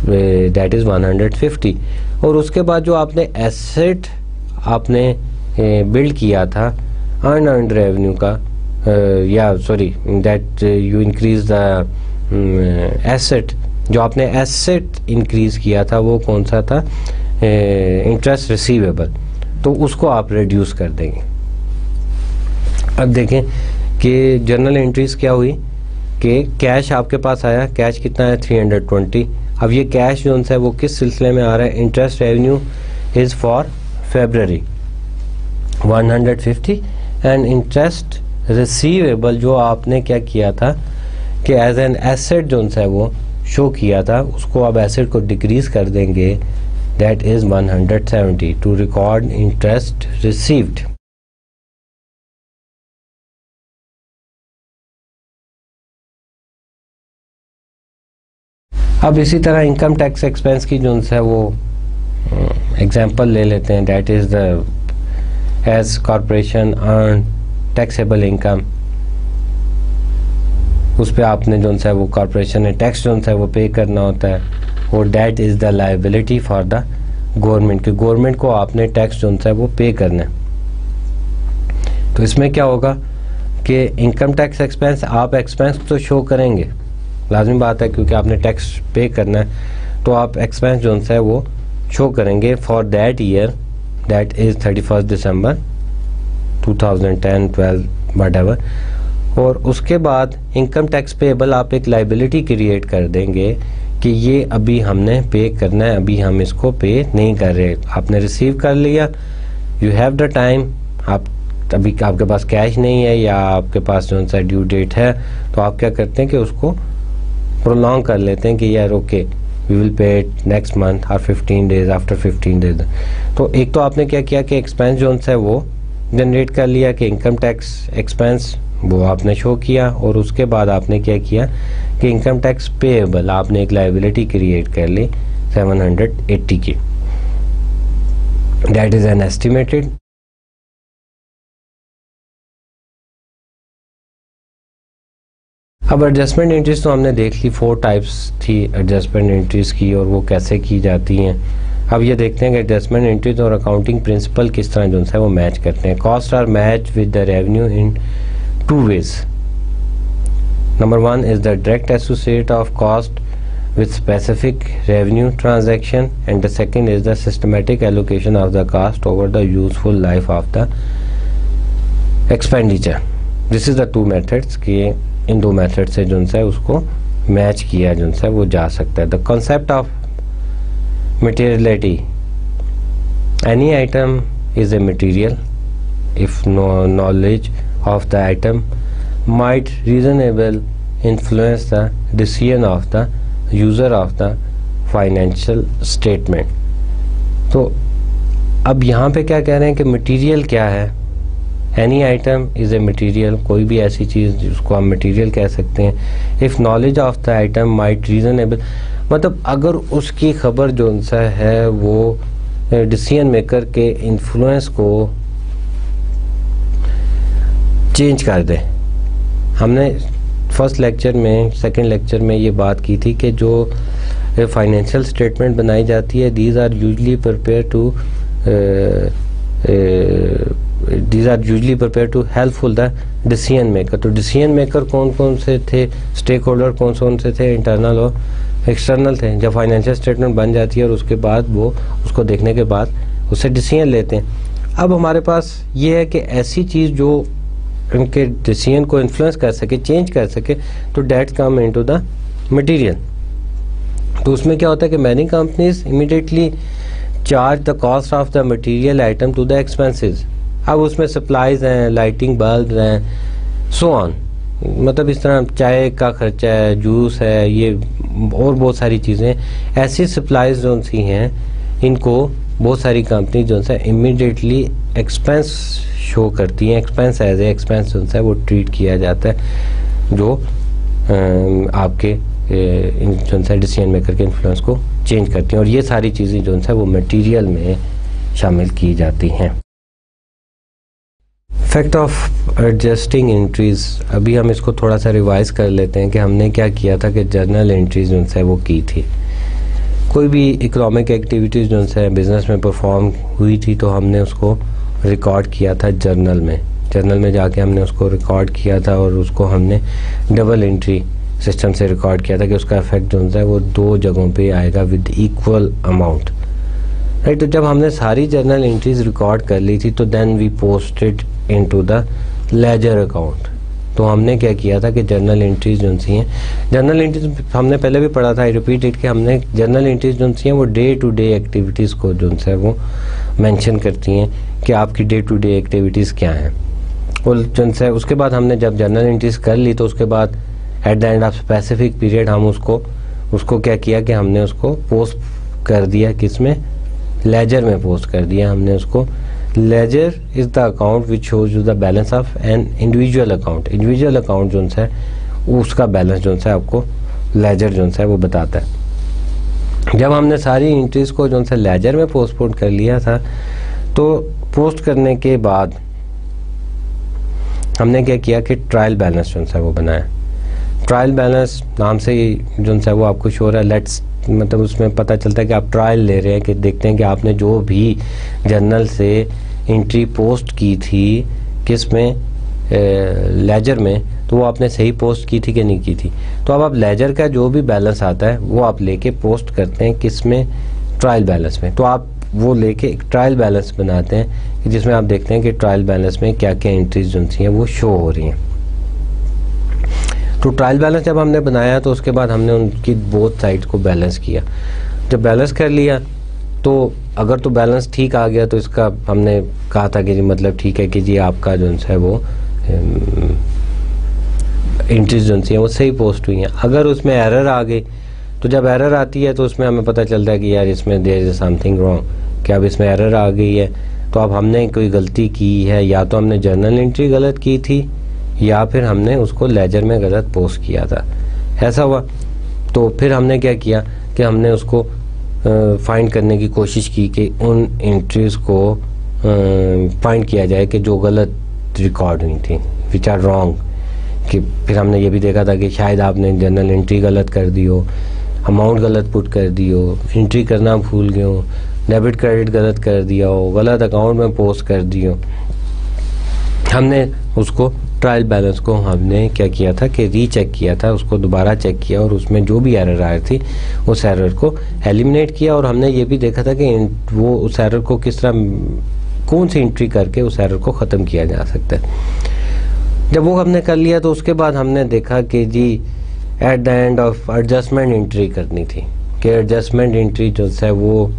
दैट इज़ 150। और उसके बाद जो आपने एसेट आपने बिल्ड किया था अनअर्न्ड रेवेन्यू का, या sorry that you increase the asset, जो आपने एसेट इंक्रीज किया था वो कौन सा था, इंटरेस्ट रिसीवेबल, तो उसको आप रिड्यूस कर देंगे। अब देखें कि जर्नल एंट्रीज क्या हुई कि कैश आपके पास आया, कैश कितना है 320। अब ये कैश जो है वो किस सिलसिले में आ रहा है, interest revenue is for February 150 and interest receivable जो आपने क्या किया था कि एज एन एसेट जो है वो शो किया था, उसको अब एसेट को डिक्रीज कर देंगे, that is 170 to record interest received. अब इसी तरह इनकम टैक्स एक्सपेंस की जो है वो एग्जांपल ले लेते हैं, that is the Edge corporation earn taxable income, उस पर आपने जो है वो कॉरपोरेशन ने टैक्स जो है वो पे करना होता है, और that is the liability for the government, कि गवर्नमेंट को आपने टैक्स जो है वो पे करना है। तो इसमें क्या होगा कि इनकम टैक्स एक्सपेंस आप एक्सपेंस तो शो करेंगे, लाजमी बात है, क्योंकि आपने टैक्स पे करना है, तो आप एक्सपेंस जो है वो शो करेंगे for that year, that is 31 December 2010, 12 whatever. और उसके बाद इनकम टैक्स पेएबल आप एक लायबिलिटी क्रिएट कर देंगे कि ये अभी हमने पे करना है, अभी हम इसको पे नहीं कर रहे, आपने रिसीव कर लिया, यू हैव द टाइम, आप अभी आपके पास कैश नहीं है या आपके पास जो सा ड्यू डेट है, तो आप क्या करते हैं कि उसको प्रोलॉन्ग कर लेते हैं कि यार okay we will pay it next month और 15 डेज आफ्टर 15 डेज। तो एक तो आपने क्या किया कि एक्सपेंस जो है वो जनरेट कर लिया कि इनकम टैक्स एक्सपेंस वो आपने शो किया, और उसके बाद आपने क्या किया कि इनकम टैक्स पेएबल आपने एक लायबिलिटी क्रिएट कर ली 780 की, दैट इज़ एन एस्टिमेटेड। अब एडजस्टमेंट एंट्रीज तो हमने देख ली, 4 टाइप्स थी एडजस्टमेंट एंट्रीज की और वो कैसे की जाती हैं। अब ये देखते हैं कि एडजस्टमेंट एंट्रीज और अकाउंटिंग प्रिंसिपल किस तरह जो है वो मैच करते हैं। Cost are match with the revenue in 2 ways. Number 1 is the direct associate of cost with specific revenue transaction, and the second is the systematic allocation of the cost over the useful life of the expenditure. This is the 2 methods कि इन 2 method से जो है उसको match किया जो है वो जा सकता है। The concept of materiality, any item is a material if no knowledge of the item might reasonably influence the decision of the user of the financial statement। तो अब यहाँ पे क्या कह रहे हैं कि मटेरियल क्या है, any item is a material, कोई भी ऐसी चीज़ जिसको हम मटेरियल कह सकते हैं। If knowledge of the item might reasonable, मतलब अगर उसकी खबर जो सा है वो डिसीजन मेकर के इन्फ्लुएंस को चेंज कर दे। हमने फर्स्ट लेक्चर में, सेकंड लेक्चर में ये बात की थी कि जो फाइनेंशियल स्टेटमेंट बनाई जाती है, these are usually prepare to helpful the decision maker. तो डिसीजन मेकर कौन कौन से थे, स्टेक होल्डर कौन कौन से थे, इंटरनल और एक्सटर्नल थे। जब फाइनेंशियल स्टेटमेंट बन जाती है और उसके बाद वो उसको देखने के बाद उससे डिसीजन लेते हैं। अब हमारे पास ये है कि ऐसी चीज़ जो उनके डिसीजन को इन्फ्लुएंस कर सके, चेंज कर सके, तो date come into the material. तो उसमें क्या होता है कि many companies immediately charge the cost of the material item to the expenses. अब उसमें सप्लाईज हैं, लाइटिंग बल्ब हैं, सो ऑन, मतलब इस तरह चाय का खर्चा है, जूस है, ये और बहुत सारी चीज़ें ऐसी सप्लाईज जो सी हैं, इनको बहुत सारी कंपनी जो है इमीडिएटली एक्सपेंस शो करती हैं। एक्सपेंस एज ए एक्सपेंस जो है वो ट्रीट किया जाता है, जो आपके जो है डिसीजन मेकर के इन्फ्लुएंस को चेंज करती हैं, और ये सारी चीज़ें जो है वो मटेरियल में शामिल की जाती हैं। फैक्ट ऑफ एडजस्टिंग एंट्रीज, अभी हम इसको थोड़ा सा रिवाइज कर लेते हैं कि हमने क्या किया था कि जर्नल एंट्रीज जो है वो की थी। कोई भी इकोनॉमिक एक्टिविटीज़ जो है बिज़नेस में परफॉर्म हुई थी तो हमने उसको रिकॉर्ड किया था जर्नल में जाके हमने उसको रिकॉर्ड किया था, और उसको हमने डबल एंट्री सिस्टम से रिकॉर्ड किया था कि उसका इफेक्ट जो है वो 2 जगहों पे आएगा विद इक्वल अमाउंट, राइट। तो जब हमने सारी जर्नल एंट्रीज रिकॉर्ड कर ली थी तो then we posted into the ledger account. तो हमने क्या किया था कि जर्नल एंट्रीज जो सी हैं, जर्नल एंट्रीज हमने पहले भी पढ़ा था, आई रिपीट इट, कि हमने जर्नल एंट्रीज जो सी हैं वो डे टू डे एक्टिविटीज़ को जो है वो मेंशन करती हैं कि आपकी डे टू डे एक्टिविटीज़ क्या हैं। और जो है उसके बाद हमने जब जर्नल एंट्रीज कर ली तो उसके बाद eight the end of specific period हम उसको क्या किया कि हमने उसको पोस्ट कर दिया, किसमें, लेजर में पोस्ट कर दिया हमने उसको। Laser is the account which shows you the balance of an individual account. Individual account जो है उसका बैलेंस जो है आपको लेजर जो है वो बताता है। जब हमने सारी एंट्रीज को जो है लेजर में पोस्टपोन कर लिया था तो पोस्ट करने के बाद हमने क्या किया कि ट्रायल बैलेंस जो है वो बनाया। ट्रायल बैलेंस नाम से ही जो है वो आपको शो हो रहा है, लेट्स मतलब उसमें पता चलता है कि आप ट्रायल ले रहे हैं, कि देखते हैं कि आपने जो भी जर्नल से एंट्री पोस्ट की थी किस में, लेजर में, तो वो आपने सही पोस्ट की थी कि नहीं की थी। तो अब आप लेजर का जो भी बैलेंस आता है वो आप लेके पोस्ट करते हैं किस में, ट्रायल बैलेंस में। तो आप वो लेके एक ट्रायल बैलेंस बनाते हैं जिसमें आप देखते हैं कि ट्रायल बैलेंस में क्या क्या एंट्रीज जो हैं वो शो हो रही हैं। तो ट्रायल बैलेंस जब हमने बनाया तो उसके बाद हमने उनकी बोथ साइड को बैलेंस किया। जब बैलेंस कर लिया तो अगर तो बैलेंस ठीक आ गया तो इसका हमने कहा था कि जी मतलब ठीक है कि जी आपका जो है वो एंट्रीज जो हैं वो सही पोस्ट हुई हैं। अगर उसमें एरर आ गई तो जब एरर आती है तो उसमें हमें पता चलता है कि यार इसमें देयर इज समथिंग रॉन्ग, कि अब इसमें एरर आ गई है, तो अब हमने कोई गलती की है, या तो हमने जर्नल एंट्री गलत की थी या फिर हमने उसको लेजर में गलत पोस्ट किया था, ऐसा हुआ। तो फिर हमने क्या किया कि हमने उसको फाइंड करने की कोशिश की कि उन एंट्रीज़ को फाइंड किया जाए कि जो गलत रिकॉर्ड हुई थी, विच आर रॉन्ग। कि फिर हमने ये भी देखा था कि शायद आपने जर्नल एंट्री गलत कर दी हो, अमाउंट गलत पुट कर दी हो, एंट्री करना भूल गए हो, डेबिट क्रेडिट गलत कर दिया हो, गलत अकाउंट में पोस्ट कर दी हो। हमने उसको ट्रायल बैलेंस को हमने क्या किया था कि रीचेक किया था, उसको दोबारा चेक किया और उसमें जो भी एरर आई थी उस एरर को एलिमिनेट किया। और हमने ये भी देखा था कि वो उस एरर को किस तरह, कौन सी एंट्री करके उस एरर को ख़त्म किया जा सकता है। जब वो हमने कर लिया तो उसके बाद हमने देखा कि जी at the end of adjustment entry करनी थी, कि एडजस्टमेंट एंट्री जो है वो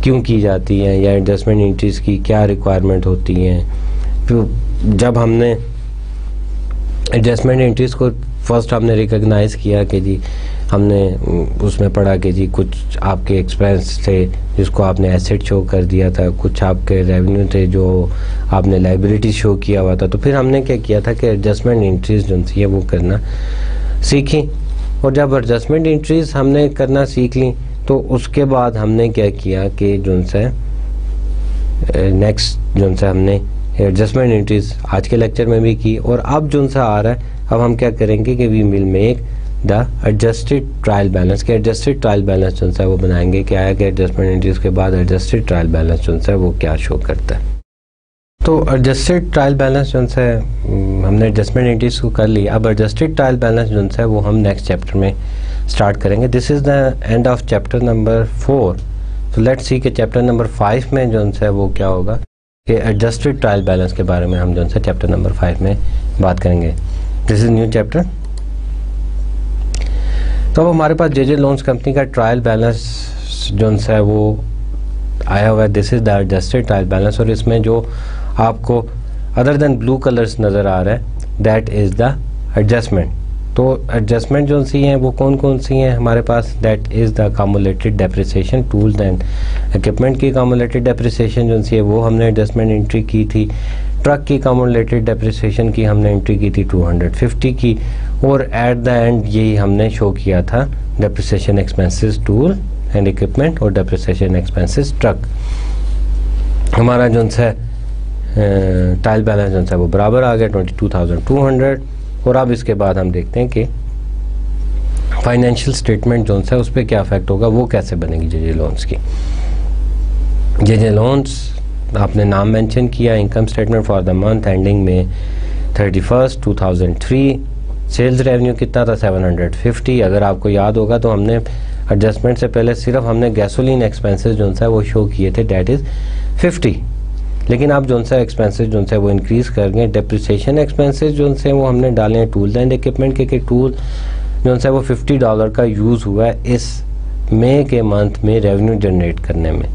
क्यों की जाती है, या एडजस्टमेंट एंट्रीज़ की क्या रिक्वायरमेंट होती हैं। फिर जब हमने एडजस्टमेंट एंट्रीज़ को फर्स्ट हमने रिकग्नाइज़ किया कि जी हमने उसमें पढ़ा कि जी कुछ आपके एक्सपेंस थे जिसको आपने एसेट शो कर दिया था, कुछ आपके रेवेन्यू थे जो आपने लाइबिलिटी शो किया हुआ था। तो फिर हमने क्या किया था कि एडजस्टमेंट एंट्रीज़ जो थी वो करना सीखी। और जब एडजस्टमेंट एंट्रीज़ हमने करना सीख ली तो उसके बाद हमने क्या किया कि जो है नेक्स्ट जो है हमने एडजस्टमेंट एंट्रीज आज के लेक्चर में भी की। और अब जो सा आ रहा है अब हम क्या करेंगे कि we will make the adjusted trial balance के एडजस्टेड ट्रायल बैलेंस जो है वो बनाएंगे। क्या है कि एडजस्टमेंट एंट्रीज के बाद एडजस्टेड ट्रायल बैलेंस जो है वो क्या शो करता है। तो एडजस्टेड ट्रायल बैलेंस जो है हमने एडजस्टमेंट एंट्रीज को कर ली। अब एडजस्टेड ट्रायल बैलेंस जो है वो हम नेक्स्ट चैप्टर में स्टार्ट करेंगे। This is the end of chapter number 4। तो लेट्स सी कि चैप्टर नंबर 5 में जो है वो क्या होगा कि एडजस्टेड ट्रायल बैलेंस के बारे में हम जो है चैप्टर नंबर 5 में बात करेंगे। This is new chapter. तो अब हमारे पास जे लोन्स कंपनी का ट्रायल बैलेंस जो है वो आया हुआ है। This is the adjusted trial balance. और इसमें जो आपको अदर देन ब्लू कलर्स नज़र आ रहा है दैट इज़ द एडजस्टमेंट। तो एडजस्टमेंट जो सी हैं वो कौन कौन सी हैं हमारे पास, that is the accumulated depreciation tools and equipment की अकामुलेटेड डेप्रिसिएशन जो सी है वो हमने एडजस्टमेंट एंट्री की थी। ट्रक की अकामुलेटेड डेप्रिसिएशन की हमने एंट्री की थी 250 की, और एट द एंड यही हमने शो किया था depreciation expenses tool and equipment और डेप्रिसिएशन एक्सपेंसेस ट्रक। हमारा जो सा ट्रायल बैलेंस जो सा वो बराबर आ गया 22,200। और अब इसके बाद हम देखते हैं कि फाइनेंशियल स्टेटमेंट जो है उस पर क्या इफेक्ट होगा, वो कैसे बनेगी जे लोन्स की। जे लोन्स आपने नाम मेंशन किया, income statement for the month ending में 31, 2003। सेल्स रेवेन्यू कितना था 750। अगर आपको याद होगा तो हमने एडजस्टमेंट से पहले सिर्फ हमने गैसोलीन एक्सपेंसेस जो है वो शो किए थे, डेट इज़ 50। लेकिन आप जो सा एक्सपेंसेस जो है वो इंक्रीज़ कर गए। डेप्रिसिएशन एक्सपेंसेस जो है वो हमने डाले हैं टूल्स एंड इक्विपमेंट के टूल जो है वो $50 का यूज़ हुआ है इस मई के मंथ में रेवेन्यू जनरेट करने में।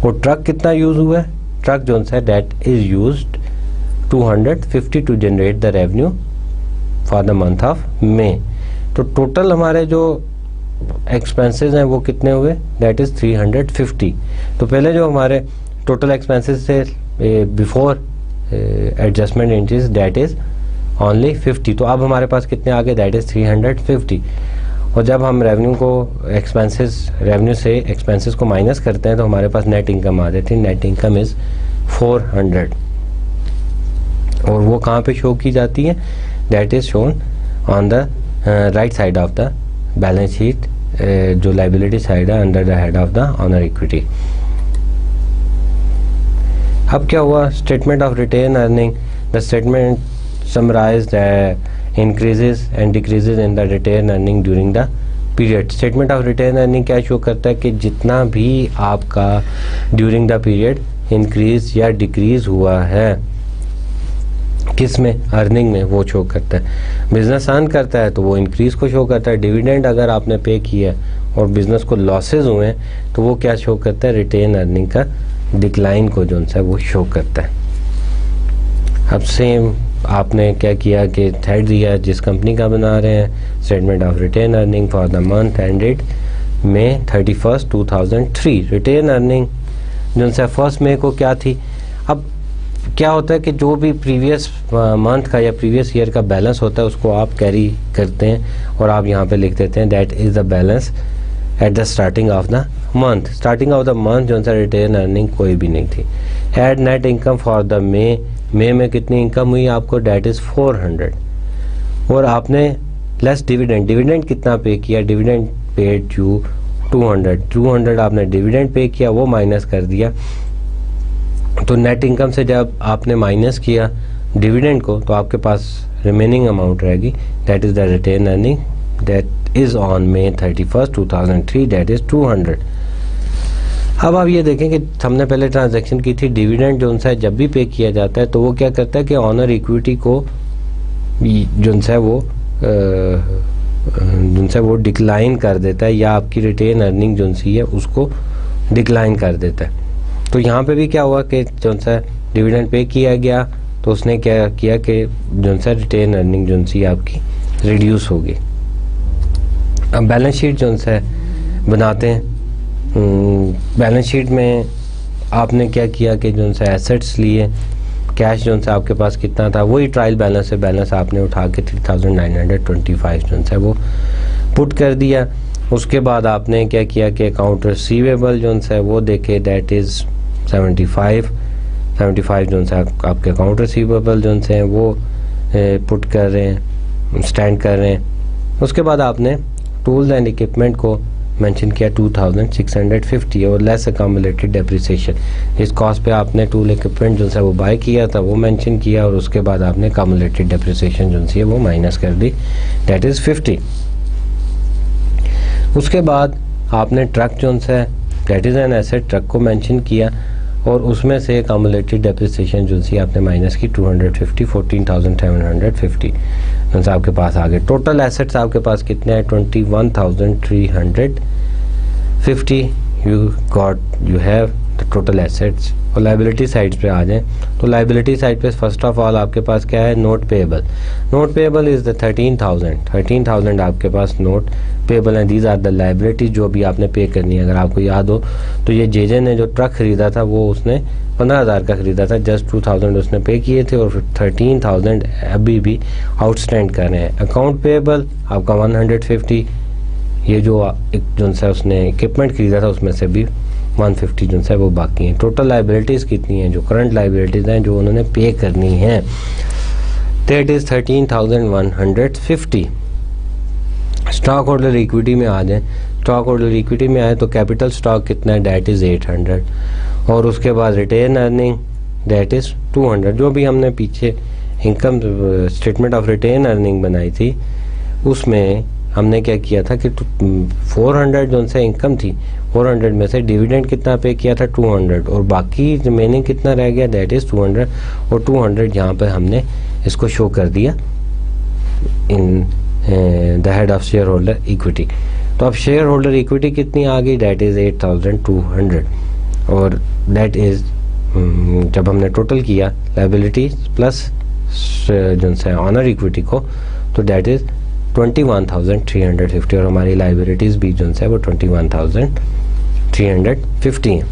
और ट्रक कितना यूज़ हुआ है, ट्रक जो है that is used 250 to generate the revenue for the month of May. तो टोटल हमारे जो एक्सपेंसेस हैं वो कितने हुए, दैट इज़ 350। तो पहले जो हमारे टोटल एक्सपेंसेस थे before adjustment entries that is only 50। तो अब हमारे पास कितने आ गए, दैट इज़ 350। और जब हम रेवेन्यू से एक्सपेंसेस को माइनस करते हैं तो हमारे पास नेट इनकम आ जाती है। नेट इनकम इज़ 400 और वो कहाँ पे शो की जाती है, that is shown on the right side of the balance sheet, जो लाइबिलिटी साइड है under the head of the owner equity. अब क्या हुआ, statement of retain earning. The statement summarise the increases and decreases in the retain earning during the period. Statement of retain earning क्या show करता है कि जितना भी आपका ड्यूरिंग द पीरियड इंक्रीज या डिक्रीज हुआ है किस में, अर्निंग में, वो शो करता है। बिजनेस अर्न करता है तो वो इंक्रीज को शो करता है। डिविडेंड अगर आपने पे किया और बिजनेस को लॉसेज हुए हैं तो वो क्या शो करता है, रिटेन अर्निंग का डिक्लाइन को जो है वो शो करता है। अब सेम आपने क्या किया कि थर्ड दिया जिस कंपनी का बना रहे हैं, statement of retain earning for the month ended May 31, 2003। Retain earning जो है फर्स्ट मई को क्या थी। अब क्या होता है कि जो भी प्रीवियस मंथ का या प्रीवियस ईयर का बैलेंस होता है उसको आप कैरी करते हैं और आप यहाँ पे लिख देते हैं that is the balance at the starting of the month. Starting of the month जो है रिटेन अर्निंग कोई भी नहीं थी। Add net income for the May में कितनी इनकम हुई आपको, डेट इज़ 400। और आपने लेस डिविडेंड, डिविडेंड कितना पे किया, डिविडेंड पेड यू 200 आपने डिविडेंड पे किया, वो माइनस कर दिया। तो नेट इनकम से जब आपने माइनस किया डिविडेंड को तो आपके पास रिमेनिंग अमाउंट रहेगी, that is the retain earning that is on May 31, 2003, that is 200। अब आप ये देखें कि हमने पहले ट्रांजैक्शन की थी, डिविडेंड जो है जब भी पे किया जाता है तो वो क्या करता है कि ऑनर इक्विटी को जो है वो डिक्लाइन कर देता है या आपकी रिटेन अर्निंग जो है उसको डिक्लाइन कर देता है। तो यहाँ पे भी क्या हुआ कि जो सा डिविडेंड पे किया गया तो उसने क्या किया कि जो सा रिटेन अर्निंग जो सी आपकी रिड्यूस होगी। अब बैलेंस शीट जो सा बनाते हैं, बैलेंस शीट में आपने क्या किया कि जो सा एसेट्स लिए, कैश जो सा आपके पास कितना था वही ट्रायल बैलेंस है, बैलेंस आपने उठा के 3925 जो सा वो पुट कर दिया। उसके बाद आपने क्या किया कि अकाउंट रिसीवेबल जो है वो देखे, दैट इज़ 75 जो है आपके अकाउंट रिसीवेबल जो है वो पुट कर रहे हैं, स्टैंड कर रहे हैं। उसके बाद आपने टूल्स एंड इक्विपमेंट को मेंशन किया 2650 और लेस अकामुलेटेड डेप्रिसिएशन। इस कॉस्ट पे आपने टूल इक्विपमेंट जो है वो बाय किया था वो मेंशन किया और उसके बाद आपने अकामुलेटेड डेप्रिसिएशन जो है वो माइनस कर दी, दैट इज़ 50। उसके बाद आपने ट्रक जो है that is an asset, truck को मेंशन किया और उसमें से अकामुलेटेड डेप्रिसिएशन जो सी आपने माइनस की 250, 14,750 जो आपके पास आ गए। टोटल एसेट्स आपके पास कितने हैं, 21,350। You have the total assets. और लाइबिलिटी साइड पे आ जाएं तो लाइबिलिटी साइड पे फर्स्ट ऑफ ऑल आपके पास क्या है, note payable. Note payable is the 13,000 आपके पास नोट पेएबल हैं। दीज आर द लाइबिलिटी जो भी आपने पे करनी है। अगर आपको याद हो तो ये जेजे ने जो ट्रक ख़रीदा था वो उसने 15,000 का ख़रीदा था, जस्ट 2,000 उसने पे किए थे और 13,000 अभी भी आउटस्टैंड कर रहे हैं। अकाउंट पेएबल आपका 150, ये जो जो सा उसने इक्विपमेंट ख़रीदा था उसमें से भी 150 जो है वो बाकी हैं। टोटल लाइबिलिटीज़ कितनी हैं, जो करंट लाइबिलिटीज़ हैं जो उन्होंने पे करनी हैं, that is 13,150। Stock holder equity में आ जाएं, स्टॉक होल्डर इक्विटी में आए तो कैपिटल स्टॉक कितना है, दैट इज़ 800। और उसके बाद रिटेन अर्निंग दैट इज़ 200। जो भी हमने पीछे income statement of retain earning बनाई थी उसमें हमने क्या किया था कि 400 जो उनसे इनकम थी, 400 में से डिविडेंड कितना पे किया था, 200, और बाकी रिमेनिंग कितना रह गया, दैट इज़ 200। और 200 यहाँ पर हमने इसको शो कर दिया in the head of share holder equity. तो अब शेयर होल्डर इक्विटी कितनी आ गई, दैट इज़ 8,200। और दैट इज़ जब हमने टोटल किया लाइबिलिटी प्लस जो है ऑनर इक्विटी को, तो दैट इज़ 21,350। और हमारी लाइबिलिटीज़ भी जो है वो 21,350 हैं।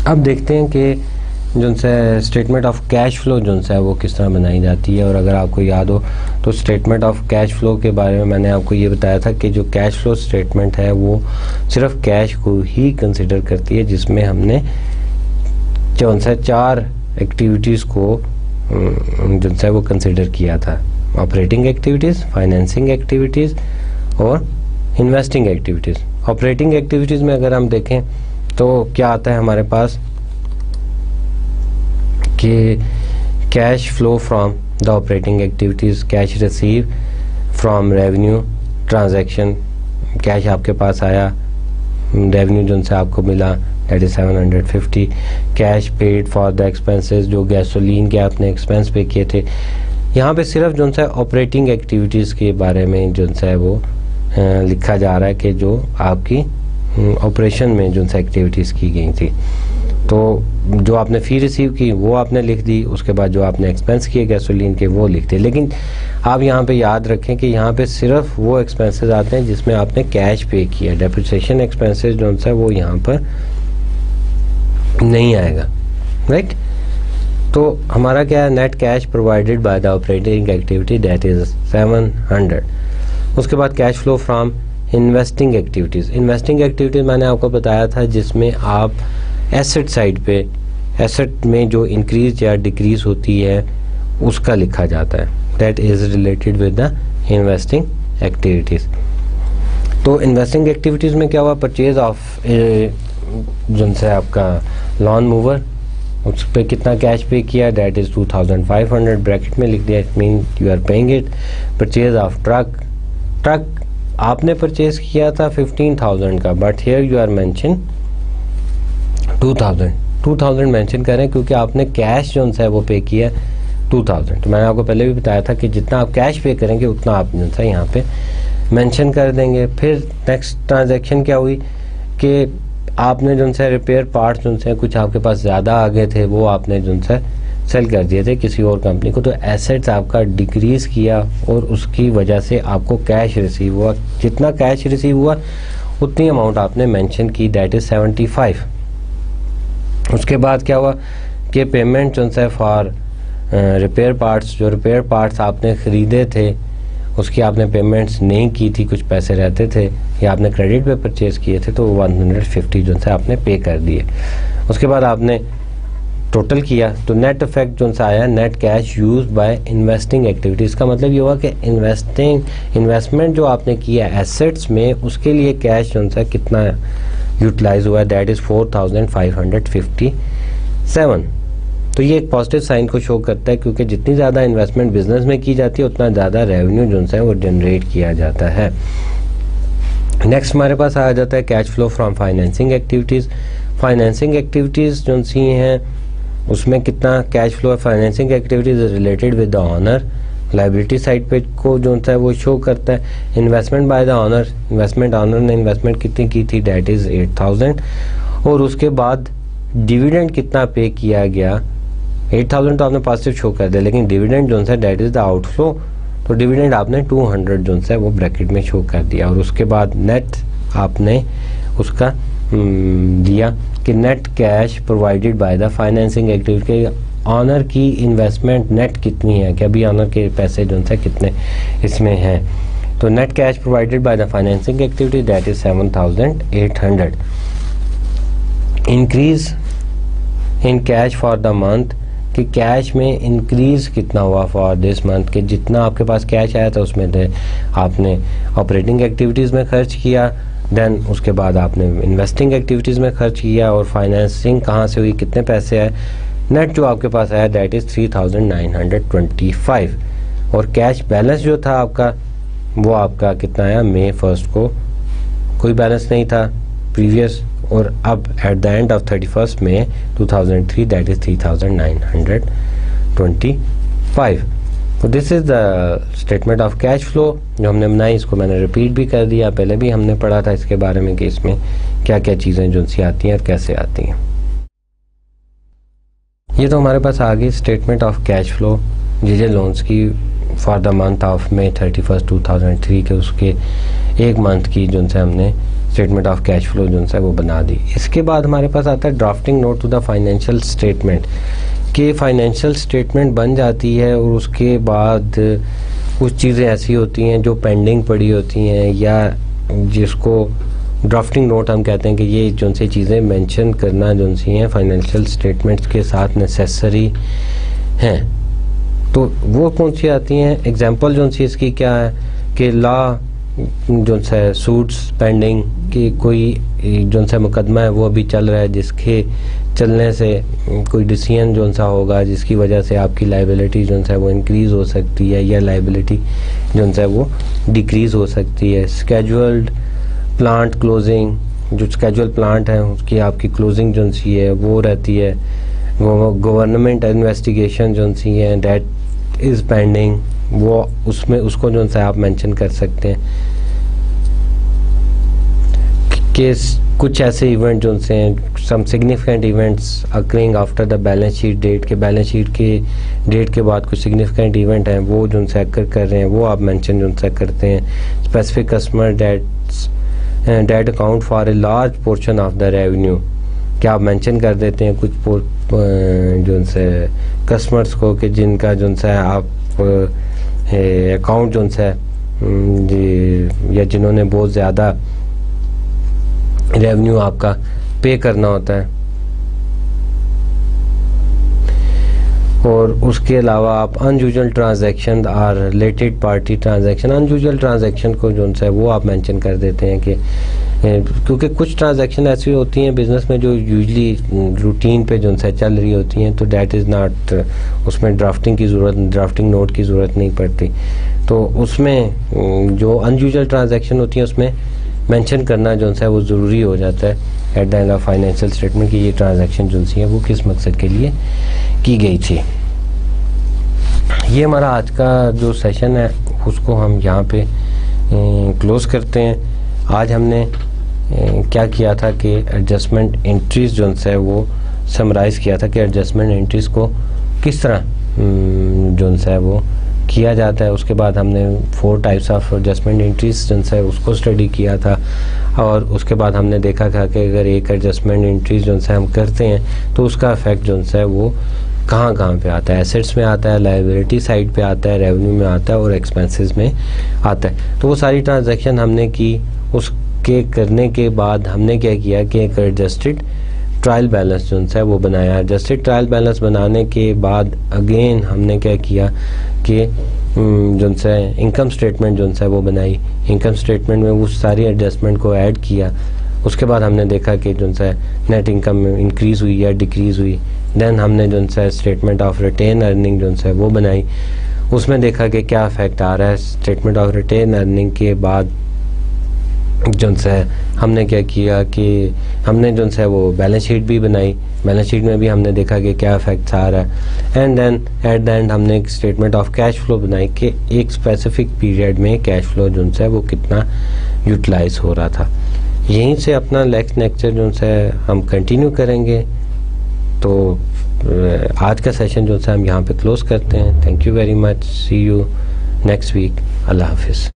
अब देखते हैं कि जो है स्टेटमेंट ऑफ कैश फ्लो जो है वो किस तरह बनाई जाती है। और अगर आपको याद हो तो स्टेटमेंट ऑफ कैश फ्लो के बारे में मैंने आपको ये बताया था कि जो कैश फ्लो स्टेटमेंट है वो सिर्फ कैश को ही कंसिडर करती है, जिसमें हमने जो है 4 एक्टिविटीज़ को जो है वो कंसिडर किया था, ऑपरेटिंग एक्टिविटीज़, फाइनेंसिंग एक्टिविटीज़ और इन्वेस्टिंग एक्टिविटीज़। ऑपरेटिंग एक्टिविटीज़ में अगर हम देखें तो क्या आता है हमारे पास कि cash flow from the operating activities, cash receive from revenue transaction, cash आपके पास आया, रेवेन्यू जो से आपको मिला that is 750। Cash paid for the expenses, जो गैसोलीन के आपने एक्सपेंस पे किए थे। यहाँ पे सिर्फ जो है ऑपरेटिंग एक्टिविटीज़ के बारे में जो है वो लिखा जा रहा है कि जो आपकी ऑपरेशन में जो है एक्टिविटीज़ की गई थी। तो जो आपने फ़ी रिसीव की वो आपने लिख दी, उसके बाद जो आपने एक्सपेंस किए गैसोलीन के वो लिख दिए। लेकिन आप यहाँ पे याद रखें कि यहाँ पे सिर्फ वो एक्सपेंसेस आते हैं जिसमें आपने कैश पे किया। डेप्रिसिएशन एक्सपेंसेस जो है वो यहाँ पर नहीं आएगा, राइट। तो हमारा क्या है, net cash provided by the operating activity that is 700। उसके बाद cash flow from investing activities. Investing activities मैंने आपको बताया था जिसमें आप एसेट साइड पे, एसेट में जो इंक्रीज या डिक्रीज होती है उसका लिखा जाता है, that is related with the investing activities. तो इन्वेस्टिंग एक्टिविटीज़ में क्या हुआ, परचेज ऑफ जो है आपका लॉन मूवर, उस पर कितना कैश पे किया, दैट इज़ 2,500 ब्रैकेट में लिख दिया, it mean you are paying it. Purchase of truck, truck आपने परचेज किया था 15,000 का, but here you are mention 2,000 mention करें क्योंकि आपने कैश जो है वो पे किया 2,000। तो मैंने आपको पहले भी बताया था कि जितना आप कैश पे करेंगे उतना आप जो है यहाँ पे मेंशन कर देंगे। फिर नेक्स्ट ट्रांजैक्शन क्या हुई कि आपने जो है रिपेयर पार्ट्स जो है कुछ आपके पास ज़्यादा आ गए थे, वो आपने जो है सेल कर दिए थे किसी और कंपनी को, तो एसेट्स आपका डिक्रीज़ किया और उसकी वजह से आपको कैश रिसीव हुआ। जितना कैश रिसीव हुआ उतनी अमाउंट आपने मेंशन की, दैट इज़ 75। उसके बाद क्या हुआ कि पेमेंट जो है फॉर रिपेयर पार्ट्स, जो रिपेयर पार्ट्स आपने ख़रीदे थे उसकी आपने पेमेंट्स नहीं की थी, कुछ पैसे रहते थे या आपने क्रेडिट पे परचेज़ किए थे, तो 150 जो है आपने पे कर दिए। उसके बाद आपने टोटल किया तो नेट इफेक्ट जो सा आया, net cash use by investing activity. इसका मतलब ये हुआ कि इन्वेस्टमेंट जो आपने किया एसेट्स में उसके लिए कैश जो सा कितना यूटिलाइज हुआ है, दैट इज़ 4,557। तो ये एक पॉजिटिव साइन को शो करता है क्योंकि जितनी ज़्यादा इन्वेस्टमेंट बिजनेस में की जाती है उतना ज़्यादा रेवेन्यू जो है वो जनरेट किया जाता है। नेक्स्ट हमारे पास आ जाता है cash flow from financing activities. Financing activities जो सी हैं उसमें कितना कैश फ्लो है, financing activities related with the owner, liability side पे को जो है वो शो करता है। Investment by the owner, investment owner ने इन्वेस्टमेंट कितनी की थी, दैट इज़ 8,000। और उसके बाद डिविडेंड कितना पे किया गया, 8000 तो आपने पॉजिटिव शो कर दिया, लेकिन डिविडेंड जो है दैट इज़ द आउटफ्लो, तो डिविडेंड आपने 200 जो है वो ब्रैकेट में शो कर दिया। और उसके बाद नेट आपने उसका दिया कि net cash provided by the financing activity, owner की इन्वेस्टमेंट नेट कितनी है, कि अभी ऑनर के पैसे जो है कितने इसमें हैं। तो net cash provided by the financing activity that is 7800। Increase in cash for the month, कि कैश में इंक्रीज कितना हुआ फॉर दिस मंथ, कि जितना आपके पास कैश आया था उसमें से आपने ऑपरेटिंग एक्टिविटीज़ में खर्च किया, देन उसके बाद आपने इन्वेस्टिंग एक्टिविटीज़ में खर्च किया, और फाइनेंसिंग कहाँ से हुई, कितने पैसे आए। नेट जो आपके पास आया दैट इज़ 3925। और कैश बैलेंस जो था आपका वो आपका कितना आया, मई 1 को कोई बैलेंस नहीं था प्रीवियस, और अब at the end of 31 May 2003 that is 3925। तो this is the statement of cash flow जो हमने बनाई। इसको मैंने रिपीट भी कर दिया, पहले भी हमने पढ़ा था इसके बारे में कि इसमें क्या क्या चीज़ें जो सी आती हैं और कैसे आती हैं। ये तो हमारे पास आ गई स्टेटमेंट ऑफ कैश फ्लो जे लोन्स की for the month of May 31, 2003 के उसके एक मंथ की जो से हमने स्टेटमेंट ऑफ कैश फ्लो जो है वो बना दी। इसके बाद हमारे पास आता है drafting note to the financial statement, कि फाइनेंशियल स्टेटमेंट बन जाती है और उसके बाद कुछ चीज़ें ऐसी होती हैं जो पेंडिंग पड़ी होती हैं, या जिसको ड्राफ्टिंग नोट हम कहते हैं कि ये जो सी चीज़ें मेंशन करना जो सी हैं फाइनेंशियल स्टेटमेंट्स के साथ नेसेसरी हैं। तो वो कौन सी आती हैं, एग्जांपल जो सी इसकी क्या है कि लॉ जो है सूट्स पेंडिंग, कि कोई जो सा मुकदमा है वो अभी चल रहा है, जिसके चलने से कोई डिसीजन जो सा होगा जिसकी वजह से आपकी लाइबिलिटी जो है वो इंक्रीज़ हो सकती है, या लाइबिलिटी जो है वो डिक्रीज़ हो सकती है। स्केजुअल्ड प्लांट क्लोजिंग, जो स्केजुअल प्लांट है उसकी आपकी क्लोजिंग जो सी है वो रहती है। गवर्नमेंट इन्वेस्टिगेशन जो सी है दैट इज़ पेंडिंग, वो उसमें उसको जो सा आप मेंशन कर सकते हैं। कि कुछ ऐसे इवेंट जो से हैं, some significant events occurring after the balance sheet date, के बैलेंस शीट के डेट के बाद कुछ सिग्निफिकेंट इवेंट हैं वो जो से अकर कर रहे हैं, वो आप मेंशन जो से करते हैं। Specific customer that account for a large portion of the revenue, क्या आप मेंशन कर देते हैं कुछ जो से कस्टमर्स को कि जिनका जो है आप अकाउंट जो है या जिन्होंने बहुत ज़्यादा रेवेन्यू आपका पे करना होता है। और उसके अलावा आप अनयूजुअल ट्रांजैक्शन और related party transaction, unusual transaction को जो है वो आप मेंशन कर देते हैं कि क्योंकि कुछ ट्रांजैक्शन ऐसी होती हैं बिज़नेस में जो यूजली रूटीन पे जो है चल रही होती हैं, तो डैट इज़ नॉट, उसमें ड्राफ्टिंग नोट की ज़रूरत नहीं पड़ती। तो उसमें जो अनयूजुअल ट्रांजैक्शन होती हैं उसमें मेंशन करना जो है वो ज़रूरी हो जाता है eight the end of financial statement की ये ट्रांजैक्शन जो सी है वो किस मकसद के लिए की गई थी। ये हमारा आज का जो सेशन है उसको हम यहाँ पे क्लोज करते हैं। आज हमने क्या किया था कि एडजस्टमेंट एंट्रीज जो है वो समराइज़ किया था कि एडजस्टमेंट एंट्रीज़ को किस तरह जो है वो किया जाता है। उसके बाद हमने 4 टाइप्स ऑफ एडजस्टमेंट एंट्रीज जो है उसको स्टडी किया था, और उसके बाद हमने देखा था कि अगर एक एडजस्टमेंट एंट्रीज जो है हम करते हैं तो उसका इफेक्ट जो है वो कहाँ पे आता है, एसेट्स में आता है, लायबिलिटी साइड पे आता है, रेवेन्यू में आता है और एक्सपेंसेस में आता है। तो वो सारी ट्रांजैक्शन हमने की। उसके करने के बाद हमने क्या किया कि एक एडजस्टेड ट्रायल बैलेंस जो है वो बनाया। एडजस्टेड ट्रायल बैलेंस बनाने के बाद अगेन हमने क्या किया कि जो है इनकम स्टेटमेंट जो है वो बनाई। इनकम स्टेटमेंट में उस सारी एडजस्टमेंट को ऐड किया। उसके बाद हमने देखा कि जो है नेट इनकम में इंक्रीज़ हुई या डिक्रीज़ हुई। देन हमने जो है स्टेटमेंट ऑफ रिटेन अर्निंग जो है वो बनाई। उसमें देखा कि क्या इफेक्ट आ रहा है। स्टेटमेंट ऑफ रिटेन अर्निंग के बाद जो है हमने क्या किया कि हमने जो है वो बैलेंस शीट भी बनाई। बैलेंस शीट में भी हमने देखा कि क्या इफेक्ट्स आ रहा है। And then at the end हमने एक स्टेटमेंट ऑफ कैश फ्लो बनाई कि एक स्पेसिफिक पीरियड में कैश फ्लो जो है वो कितना यूटिलाइज हो रहा था। यहीं से अपना नेक्स्ट लेक्चर जो है हम कंटिन्यू करेंगे। तो आज का सेशन जो है हम यहाँ पे क्लोज करते हैं। Thank you very much, see you next week. Allah हाफिज़।